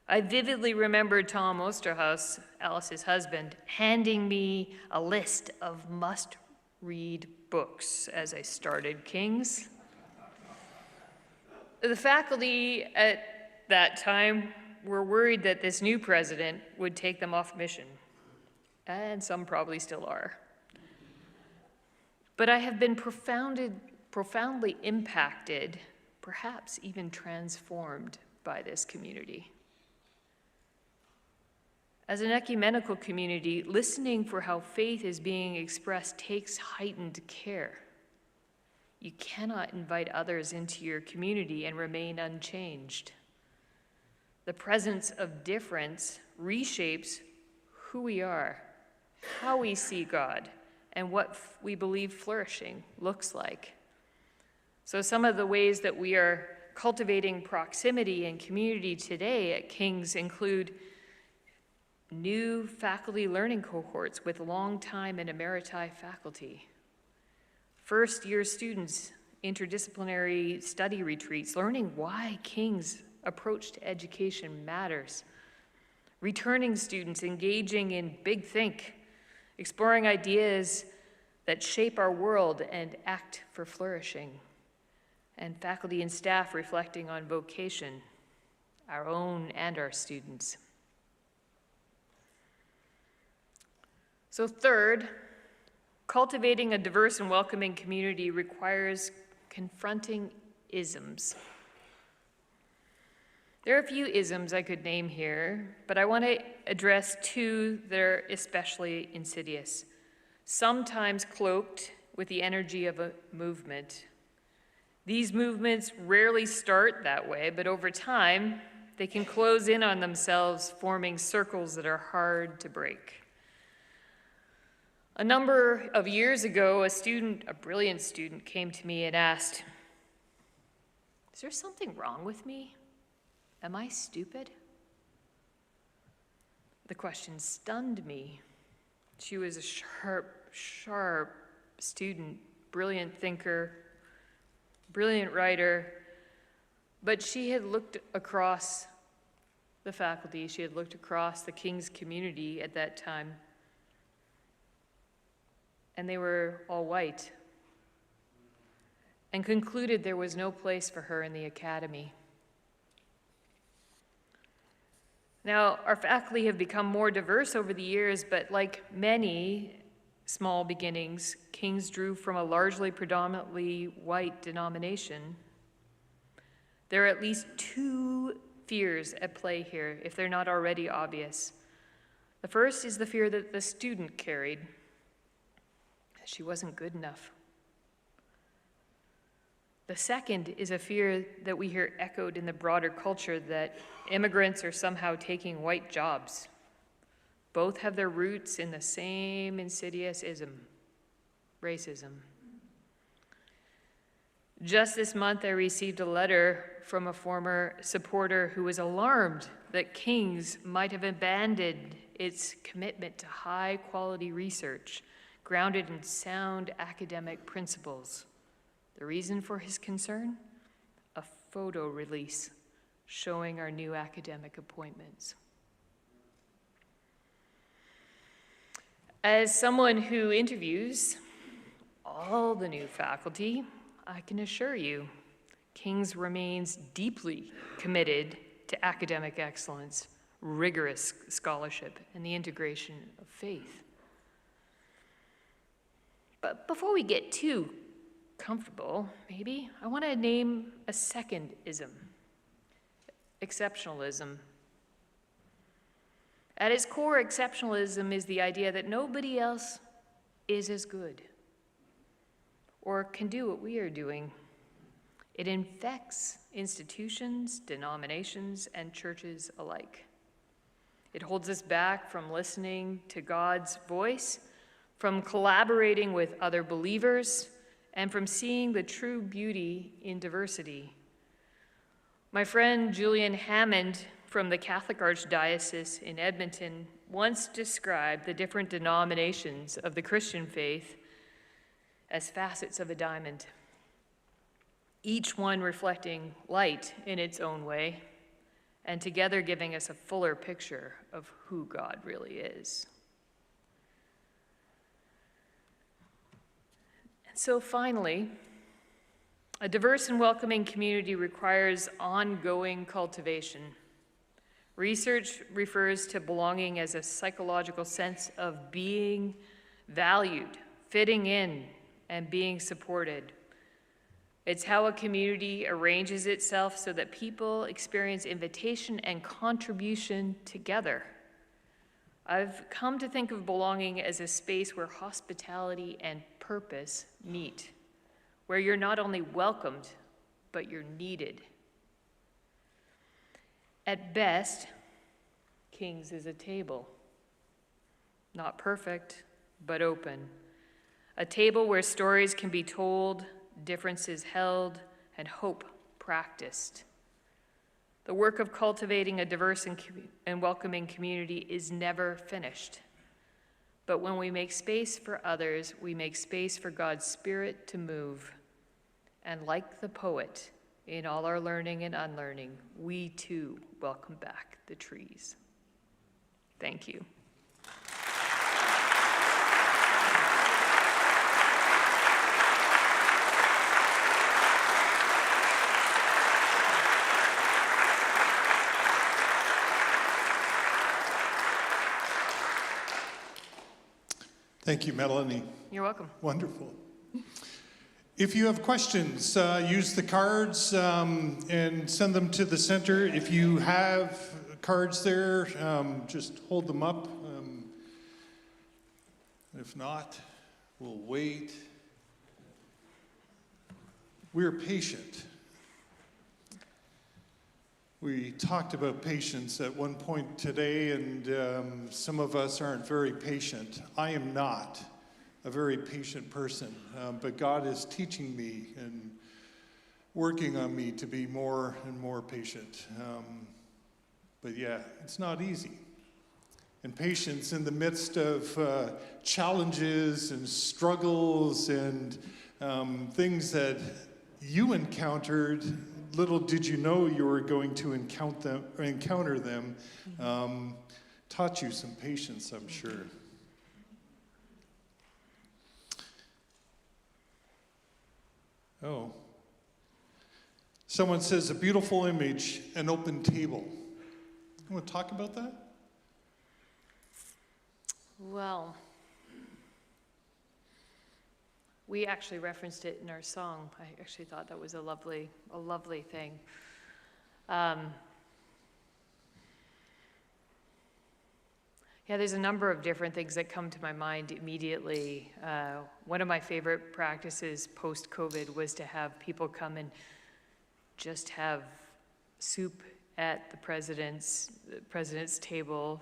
I vividly remember Tom Osterhaus, Alice's husband, handing me a list of must-read books as I started King's. The faculty at that time were worried that this new president would take them off mission, and some probably still are. But I have been profoundly impacted, perhaps even transformed by this community. As an ecumenical community, listening for how faith is being expressed takes heightened care. You cannot invite others into your community and remain unchanged. The presence of difference reshapes who we are, how we see God, and what we believe flourishing looks like. So some of the ways that we are cultivating proximity and community today at King's include new faculty learning cohorts with long-time and emeriti faculty, first-year students, interdisciplinary study retreats, learning why King's approach to education matters, returning students engaging in Big Think, exploring ideas that shape our world and act for flourishing, and faculty and staff reflecting on vocation, our own and our students. So third, cultivating a diverse and welcoming community requires confronting isms. There are a few isms I could name here, but I want to address two that are especially insidious, sometimes cloaked with the energy of a movement. These movements rarely start that way, but over time, they can close in on themselves, forming circles that are hard to break. A number of years ago, a brilliant student, came to me and asked, "Is there something wrong with me? Am I stupid?" The question stunned me. She was a sharp student, brilliant thinker, brilliant writer, but she had looked across the faculty, she had looked across the King's community at that time, and they were all white, and concluded there was no place for her in the academy. Now, our faculty have become more diverse over the years, but like many small beginnings, King's drew from a largely predominantly white denomination. There are at least two fears at play here, if they're not already obvious. The first is the fear that the student carried, that she wasn't good enough. The second is a fear that we hear echoed in the broader culture that immigrants are somehow taking white jobs. Both have their roots in the same insidious ism, racism. Just this month, I received a letter from a former supporter who was alarmed that King's might have abandoned its commitment to high-quality research grounded in sound academic principles. The reason for his concern? A photo release showing our new academic appointments. As someone who interviews all the new faculty, I can assure you, King's remains deeply committed to academic excellence, rigorous scholarship, and the integration of faith. But before we get too comfortable, maybe, I want to name a second ism, exceptionalism. At its core, exceptionalism is the idea that nobody else is as good or can do what we are doing. It infects institutions, denominations, and churches alike. It holds us back from listening to God's voice, from collaborating with other believers, and from seeing the true beauty in diversity. My friend Julian Hammond from the Catholic Archdiocese in Edmonton once described the different denominations of the Christian faith as facets of a diamond, each one reflecting light in its own way, and together giving us a fuller picture of who God really is. And so finally, a diverse and welcoming community requires ongoing cultivation. Research refers to belonging as a psychological sense of being valued, fitting in, and being supported. It's how a community arranges itself so that people experience invitation and contribution together. I've come to think of belonging as a space where hospitality and purpose meet, where you're not only welcomed, but you're needed. At best, King's is a table. Not perfect, but open. A table where stories can be told, differences held, and hope practiced. The work of cultivating a diverse and welcoming community is never finished. But when we make space for others, we make space for God's Spirit to move. And like the poet, in all our learning and unlearning, we too welcome back the trees. Thank you. Thank you, Melanie. You're welcome. Wonderful. If you have questions, use the cards and send them to the center. If you have cards there, just hold them up. If not, we'll wait. We're patient. We talked about patience at one point today, and some of us aren't very patient. I am not a very patient person, but God is teaching me and working on me to be more and more patient. But yeah, it's not easy. And patience in the midst of challenges and struggles and things that you encountered, little did you know you were going to encounter them, taught you some patience, I'm sure. Oh. Someone says, a beautiful image, an open table. You want to talk about that? Well, we actually referenced it in our song. I actually thought that was a lovely thing. Yeah, there's a number of different things that come to my mind immediately. One of my favorite practices post-COVID was to have people come and just have soup at the president's table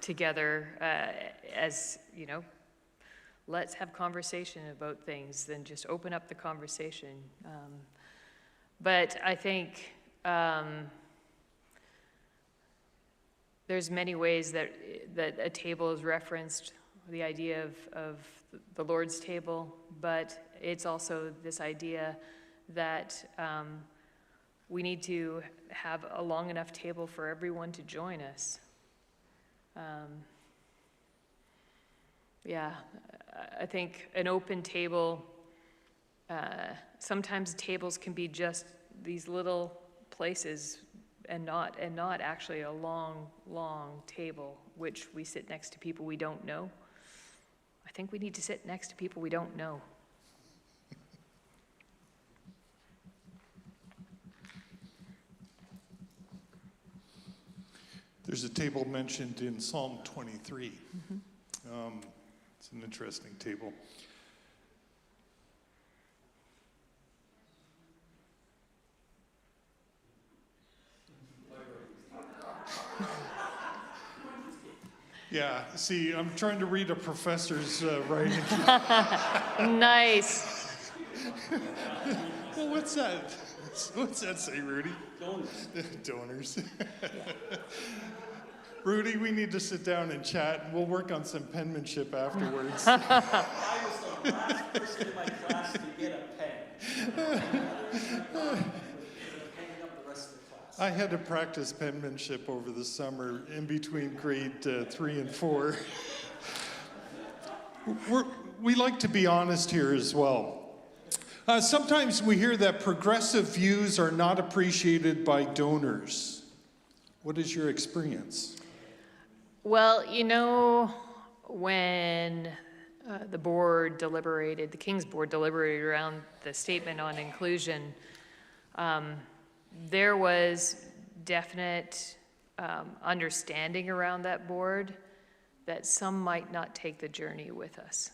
together as, you know, let's have conversation about things, then just open up the conversation. But I think there's many ways that a table is referenced, the idea of the Lord's table, but it's also this idea that we need to have a long enough table for everyone to join us. Yeah, I think an open table, sometimes tables can be just these little places and not actually a long table, which we sit next to people we don't know. I think we need to sit next to people we don't know. There's a table mentioned in Psalm 23. It's an interesting table. Yeah, see, I'm trying to read a professor's writing. Nice. Well, what's that? What's that say, Rudy? Donors. Donors. Rudy, we need to sit down and chat, and we'll work on some penmanship afterwards. I was the last person in my class to get a pen. I had to practice penmanship over the summer in between grade 3 and 4. We like to be honest here as well. Sometimes we hear that progressive views are not appreciated by donors. What is your experience? Well, you know, when the board deliberated, the King's board deliberated around the statement on inclusion, there was definite understanding around that board that some might not take the journey with us,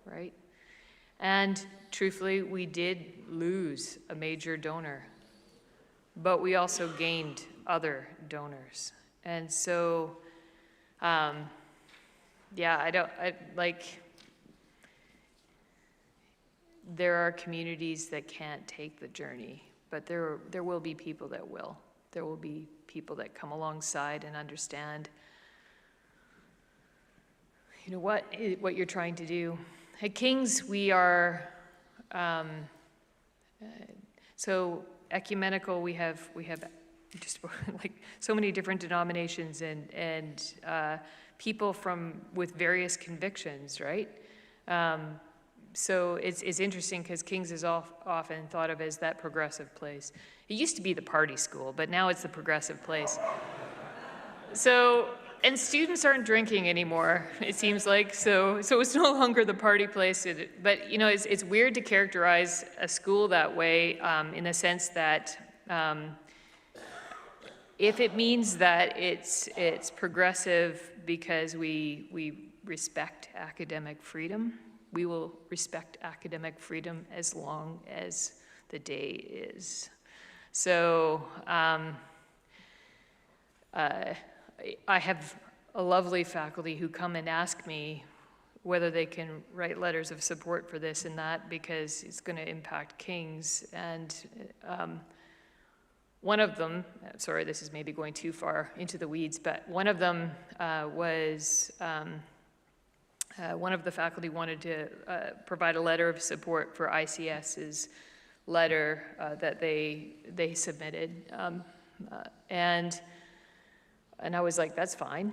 right? And truthfully, we did lose a major donor, but we also gained other donors. And so, there are communities that can't take the journey, but there will be people that will. There will be people that come alongside and understand, you know, what you're trying to do. At King's, we are so ecumenical. We have just like so many different denominations and people with various convictions, right? So it's interesting because King's is often thought of as that progressive place. It used to be the party school, but now it's the progressive place. So And students aren't drinking anymore, it seems like, so it's no longer the party place. But, you know, it's weird to characterize a school that way, in the sense that if it means that it's progressive because we respect academic freedom, we will respect academic freedom as long as the day is. So I have a lovely faculty who come and ask me whether they can write letters of support for this and that because it's going to impact Kings. And one of them, sorry, this is maybe going too far into the weeds, but one of them was, one of the faculty wanted to provide a letter of support for ICS's letter that they submitted. And I was like, that's fine.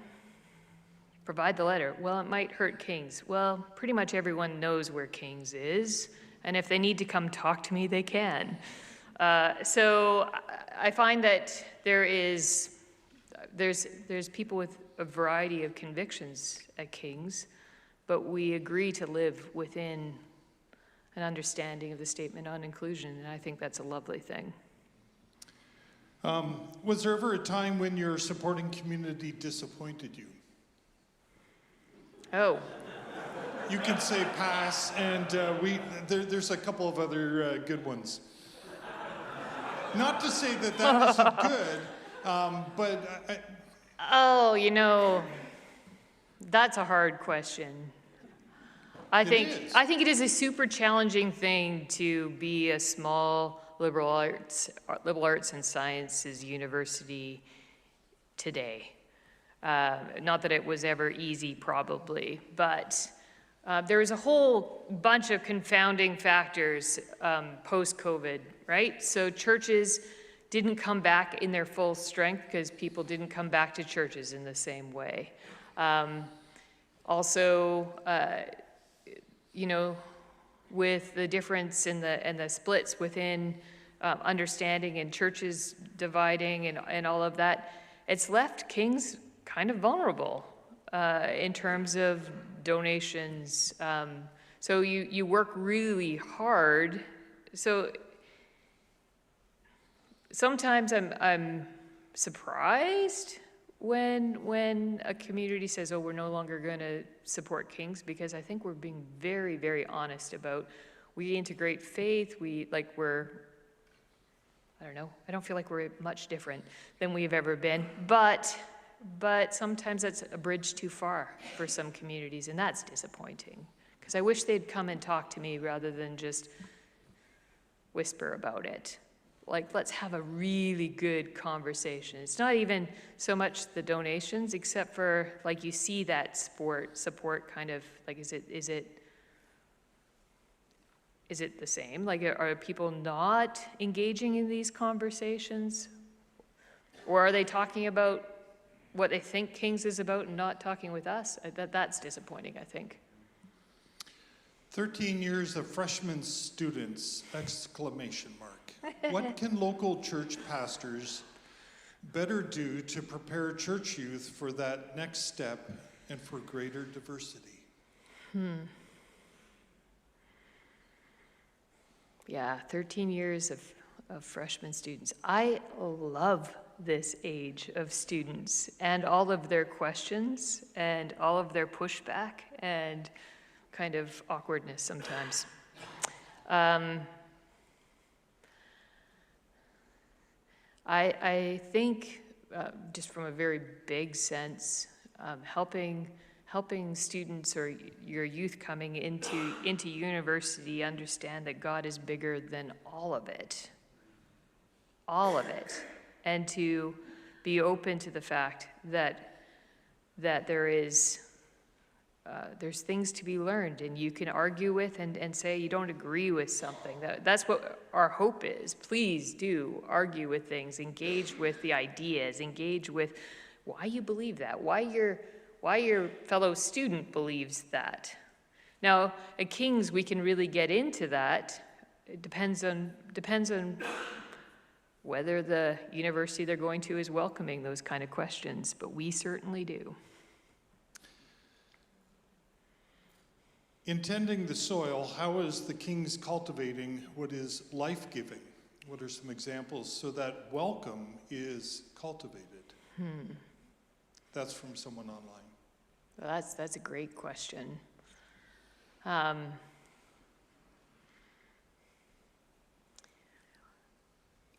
Provide the letter. Well, it might hurt Kings. Well, pretty much everyone knows where Kings is, and if they need to come talk to me, they can. So I find that there's people with a variety of convictions at Kings, but we agree to live within an understanding of the Statement on Inclusion, and I think that's a lovely thing. Was there ever a time when your supporting community disappointed you? Oh. You can say pass, and there's a couple of other good ones. Not to say that that isn't good, but... Oh, you know, that's a hard question. I think it is a super challenging thing to be a small liberal arts and sciences university today. Not that it was ever easy, probably, but there was a whole bunch of confounding factors post-COVID, right? So churches didn't come back in their full strength because people didn't come back to churches in the same way. Also, you know, with the difference in the splits within understanding and churches dividing and all of that, it's left Kings kind of vulnerable in terms of donations. So you work really hard. So sometimes I'm surprised when a community says, oh, we're no longer going to support Kings, because I think we're being very, very honest about, we integrate faith, I don't know, I don't feel like we're much different than we've ever been, but sometimes that's a bridge too far for some communities, and that's disappointing, because I wish they'd come and talk to me rather than just whisper about it. Like, let's have a really good conversation. It's not even so much the donations, except for, like, you see that support kind of, like, is it the same? Like, are people not engaging in these conversations? Or are they talking about what they think Kings is about and not talking with us? That's disappointing, I think. 13 years of freshman students, exclamation mark. What can local church pastors better do to prepare church youth for that next step and for greater diversity? Yeah, 13 years of freshman students. I love this age of students and all of their questions and all of their pushback and kind of awkwardness sometimes. I think, just from a very big sense, helping students or your youth coming into university understand that God is bigger than all of it, and to be open to the fact that there's things to be learned, and you can argue with and say you don't agree with something. That's what our hope is. Please do argue with things, engage with the ideas, engage with why you believe that, why your fellow student believes that. Now, at King's, we can really get into that. It depends on whether the university they're going to is welcoming those kind of questions, but we certainly do. In tending the soil, how is the King's cultivating what is life-giving? What are some examples so that welcome is cultivated? That's from someone online. Well, that's a great question.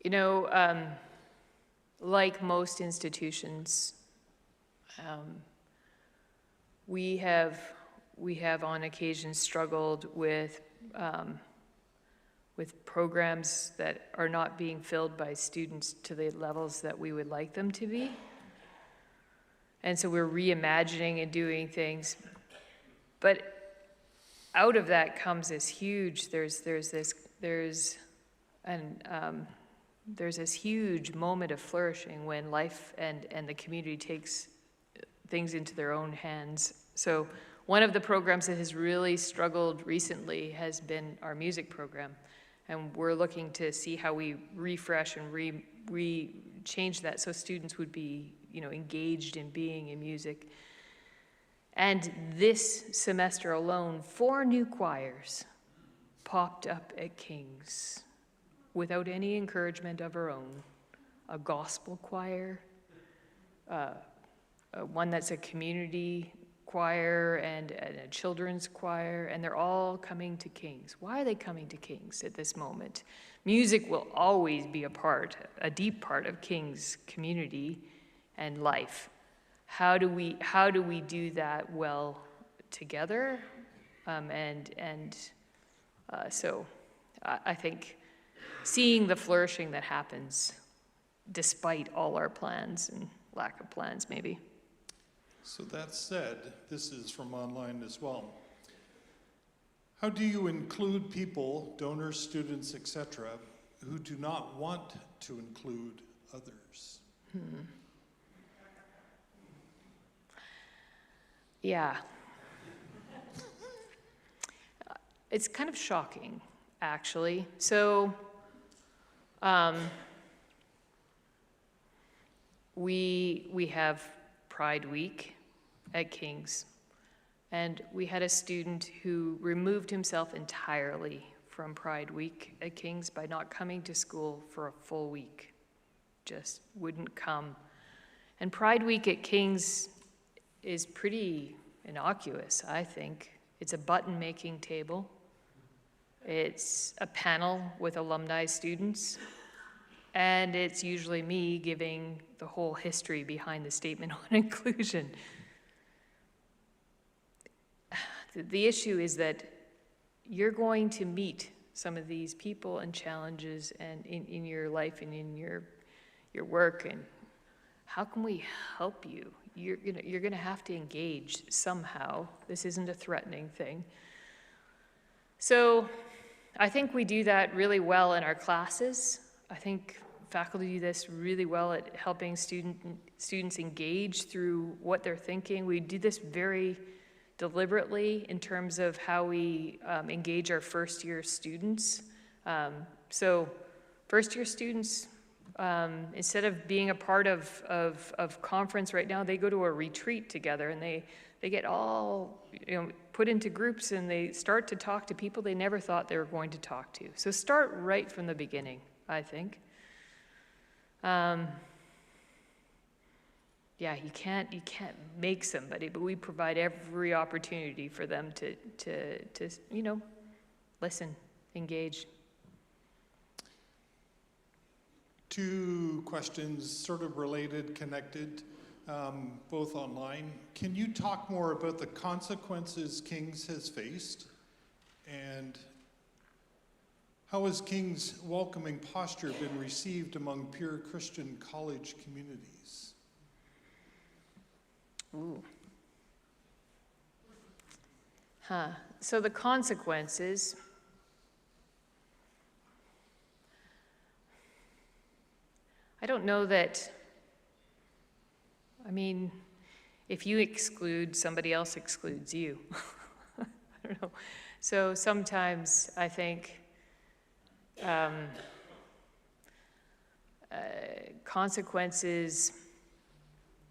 You know, like most institutions, we have on occasion struggled with programs that are not being filled by students to the levels that we would like them to be. And so we're reimagining and doing things. But out of that comes this huge, there's this huge moment of flourishing when life and the community takes things into their own hands. So one of the programs that has really struggled recently has been our music program. And we're looking to see how we refresh and change that so students would be, engaged in being in music. And this semester alone, 4 new choirs popped up at King's without any encouragement of our own. A gospel choir, one that's a community choir and a children's choir, and they're all coming to King's. Why are they coming to King's at this moment? Music will always be a deep part of King's community and life. How do we do that well together? So I think seeing the flourishing that happens despite all our plans and lack of plans, maybe. So that said, this is from online as well. How do you include people, donors, students, etc., who do not want to include others? Yeah. It's kind of shocking, actually. So, we have Pride Week at King's, and we had a student who removed himself entirely from Pride Week at King's by not coming to school for a full week. Just wouldn't come. And Pride Week at King's is pretty innocuous, I think. It's a button-making table. It's a panel with alumni students. And it's usually me giving the whole history behind the statement on inclusion. The issue is that you're going to meet some of these people and challenges and in your life and in your work, and how can we help you? You're gonna have to engage somehow. This isn't a threatening thing. So I think we do that really well in our classes. I think faculty do this really well at helping students engage through what they're thinking. We do this very deliberately in terms of how we engage our first-year students. So first-year students, instead of being a part of conference right now, they go to a retreat together, and they get all put into groups, and they start to talk to people they never thought they were going to talk to. So start right from the beginning, I think. Yeah, you can't make somebody, but we provide every opportunity for them to listen, engage. 2 questions, sort of related, connected, both online. Can you talk more about the consequences King's has faced, and how has King's welcoming posture been received among pure Christian college communities? Ooh. So the consequences, I don't know that, if you exclude, somebody else excludes you. I don't know. So sometimes I think consequences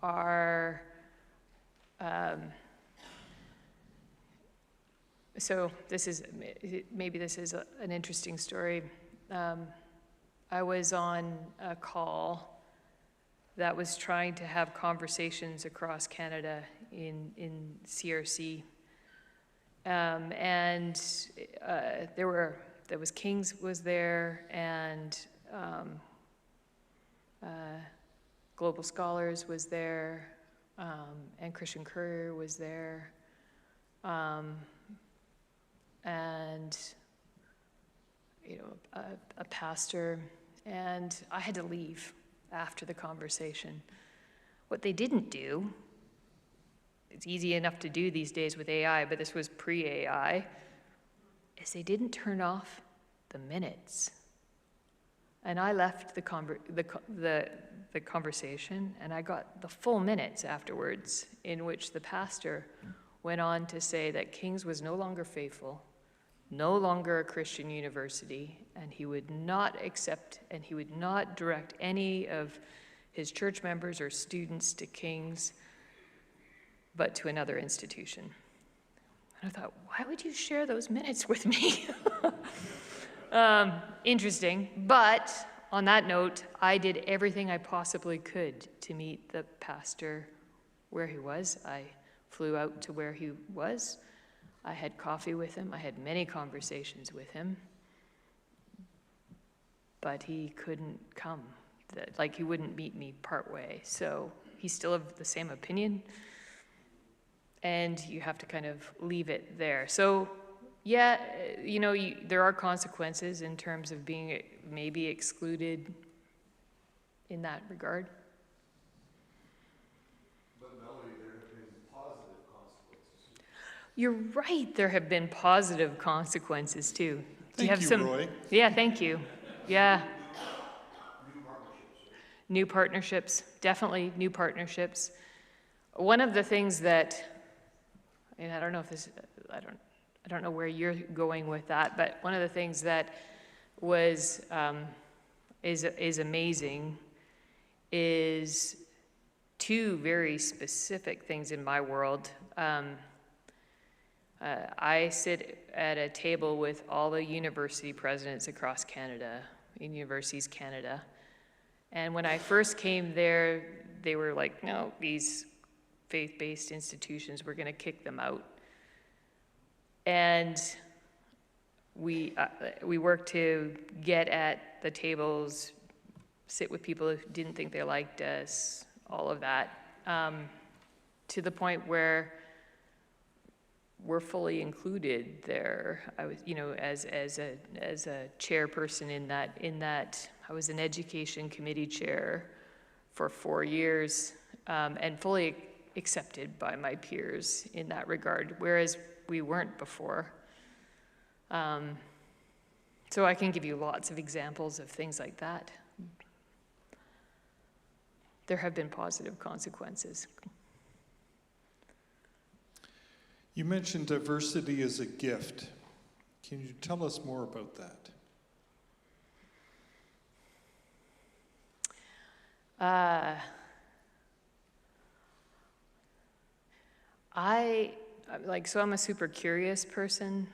are, so maybe this is an interesting story. I was on a call that was trying to have conversations across Canada in CRC. And there was Kings was there, and Global Scholars was there, and Christian Courier was there, and a pastor, and I had to leave after the conversation. What they didn't do, it's easy enough to do these days with AI, but this was pre-AI, is they didn't turn off the minutes. And I left the conversation, and I got the full minutes afterwards, in which the pastor went on to say that King's was no longer faithful, no longer a Christian university, and he would not accept and he would not direct any of his church members or students to King's, but to another institution. And I thought, why would you share those minutes with me? Interesting, but on that note, I did everything I possibly could to meet the pastor where he was. I flew out to where he was. I had coffee with him. I had many conversations with him, but he couldn't come. Like, he wouldn't meet me partway. So he's still of the same opinion, and you have to kind of leave it there. So yeah, there are consequences in terms of being maybe excluded in that regard. But Melanie, there have been positive consequences. You're right, there have been positive consequences too. Do you have Thank you, some? Roy. Yeah, thank you. Yeah. New partnerships. New partnerships, definitely new partnerships. One of the things that, and I don't know if this, I don't know where you're going with that, but one of the things that was, is amazing is two very specific things in my world. I sit at a table with all the university presidents across Canada, in Universities Canada. And when I first came there, they were like, no, these faith-based institutions, we're gonna kick them out. And we worked to get at the tables, sit with people who didn't think they liked us, all of that, to the point where we're fully included there. I was, as a chairperson in that, I was an education committee chair for 4 years, and fully accepted by my peers in that regard, whereas we weren't before. So I can give you lots of examples of things like that. There have been positive consequences. You mentioned diversity as a gift. Can you tell us more about that? I'm a super curious person,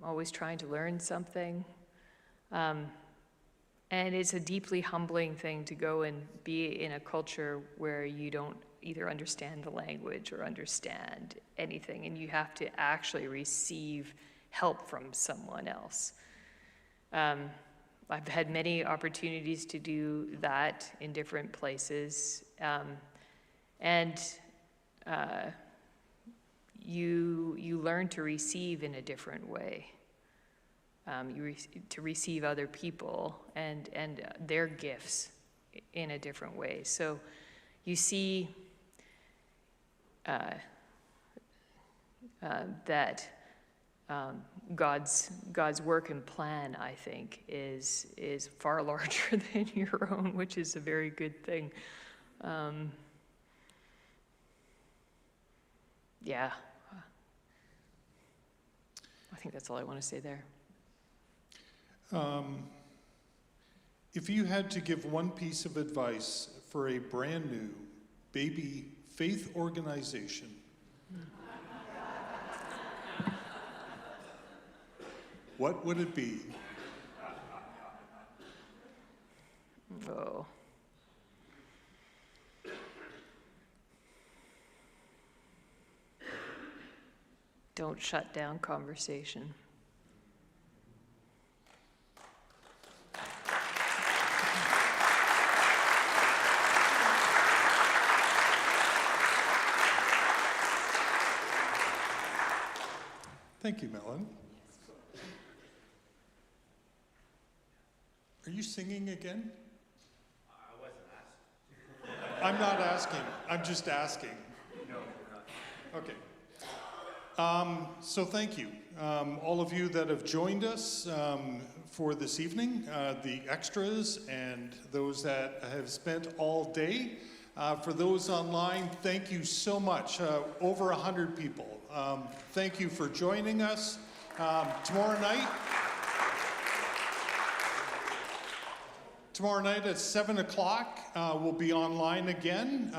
always trying to learn something. And it's a deeply humbling thing to go and be in a culture where you don't either understand the language or understand anything, and you have to actually receive help from someone else. I've had many opportunities to do that in different places, and you learn to receive in a different way. To receive other people and their gifts in a different way. So you see that God's work and plan, I think, is far larger than your own, which is a very good thing. Yeah. I think that's all I want to say there. If you had to give one piece of advice for a brand new baby faith organization, what would it be? Oh. Don't shut down conversation. Thank you, Melanie. Are you singing again? I wasn't asked. I'm not asking. I'm just asking. No, not. Okay. So thank you, all of you that have joined us for this evening, the extras and those that have spent all day. For those online, thank you so much. Over 100 people. Thank you for joining us. Tomorrow night at 7 o'clock, we'll be online again.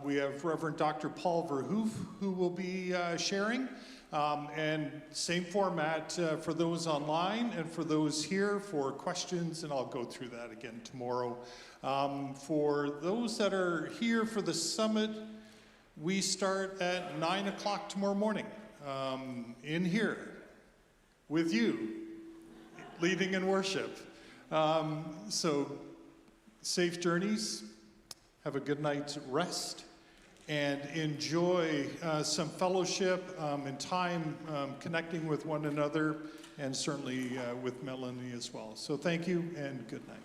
We have Reverend Dr. Paul Verhoef who will be sharing. And same format for those online and for those here for questions, and I'll go through that again tomorrow. For those that are here for the summit, we start at 9 o'clock tomorrow morning in here with you, leading in worship. So safe journeys, have a good night's rest, and enjoy some fellowship and time connecting with one another, and certainly with Melanie as well. So thank you and good night.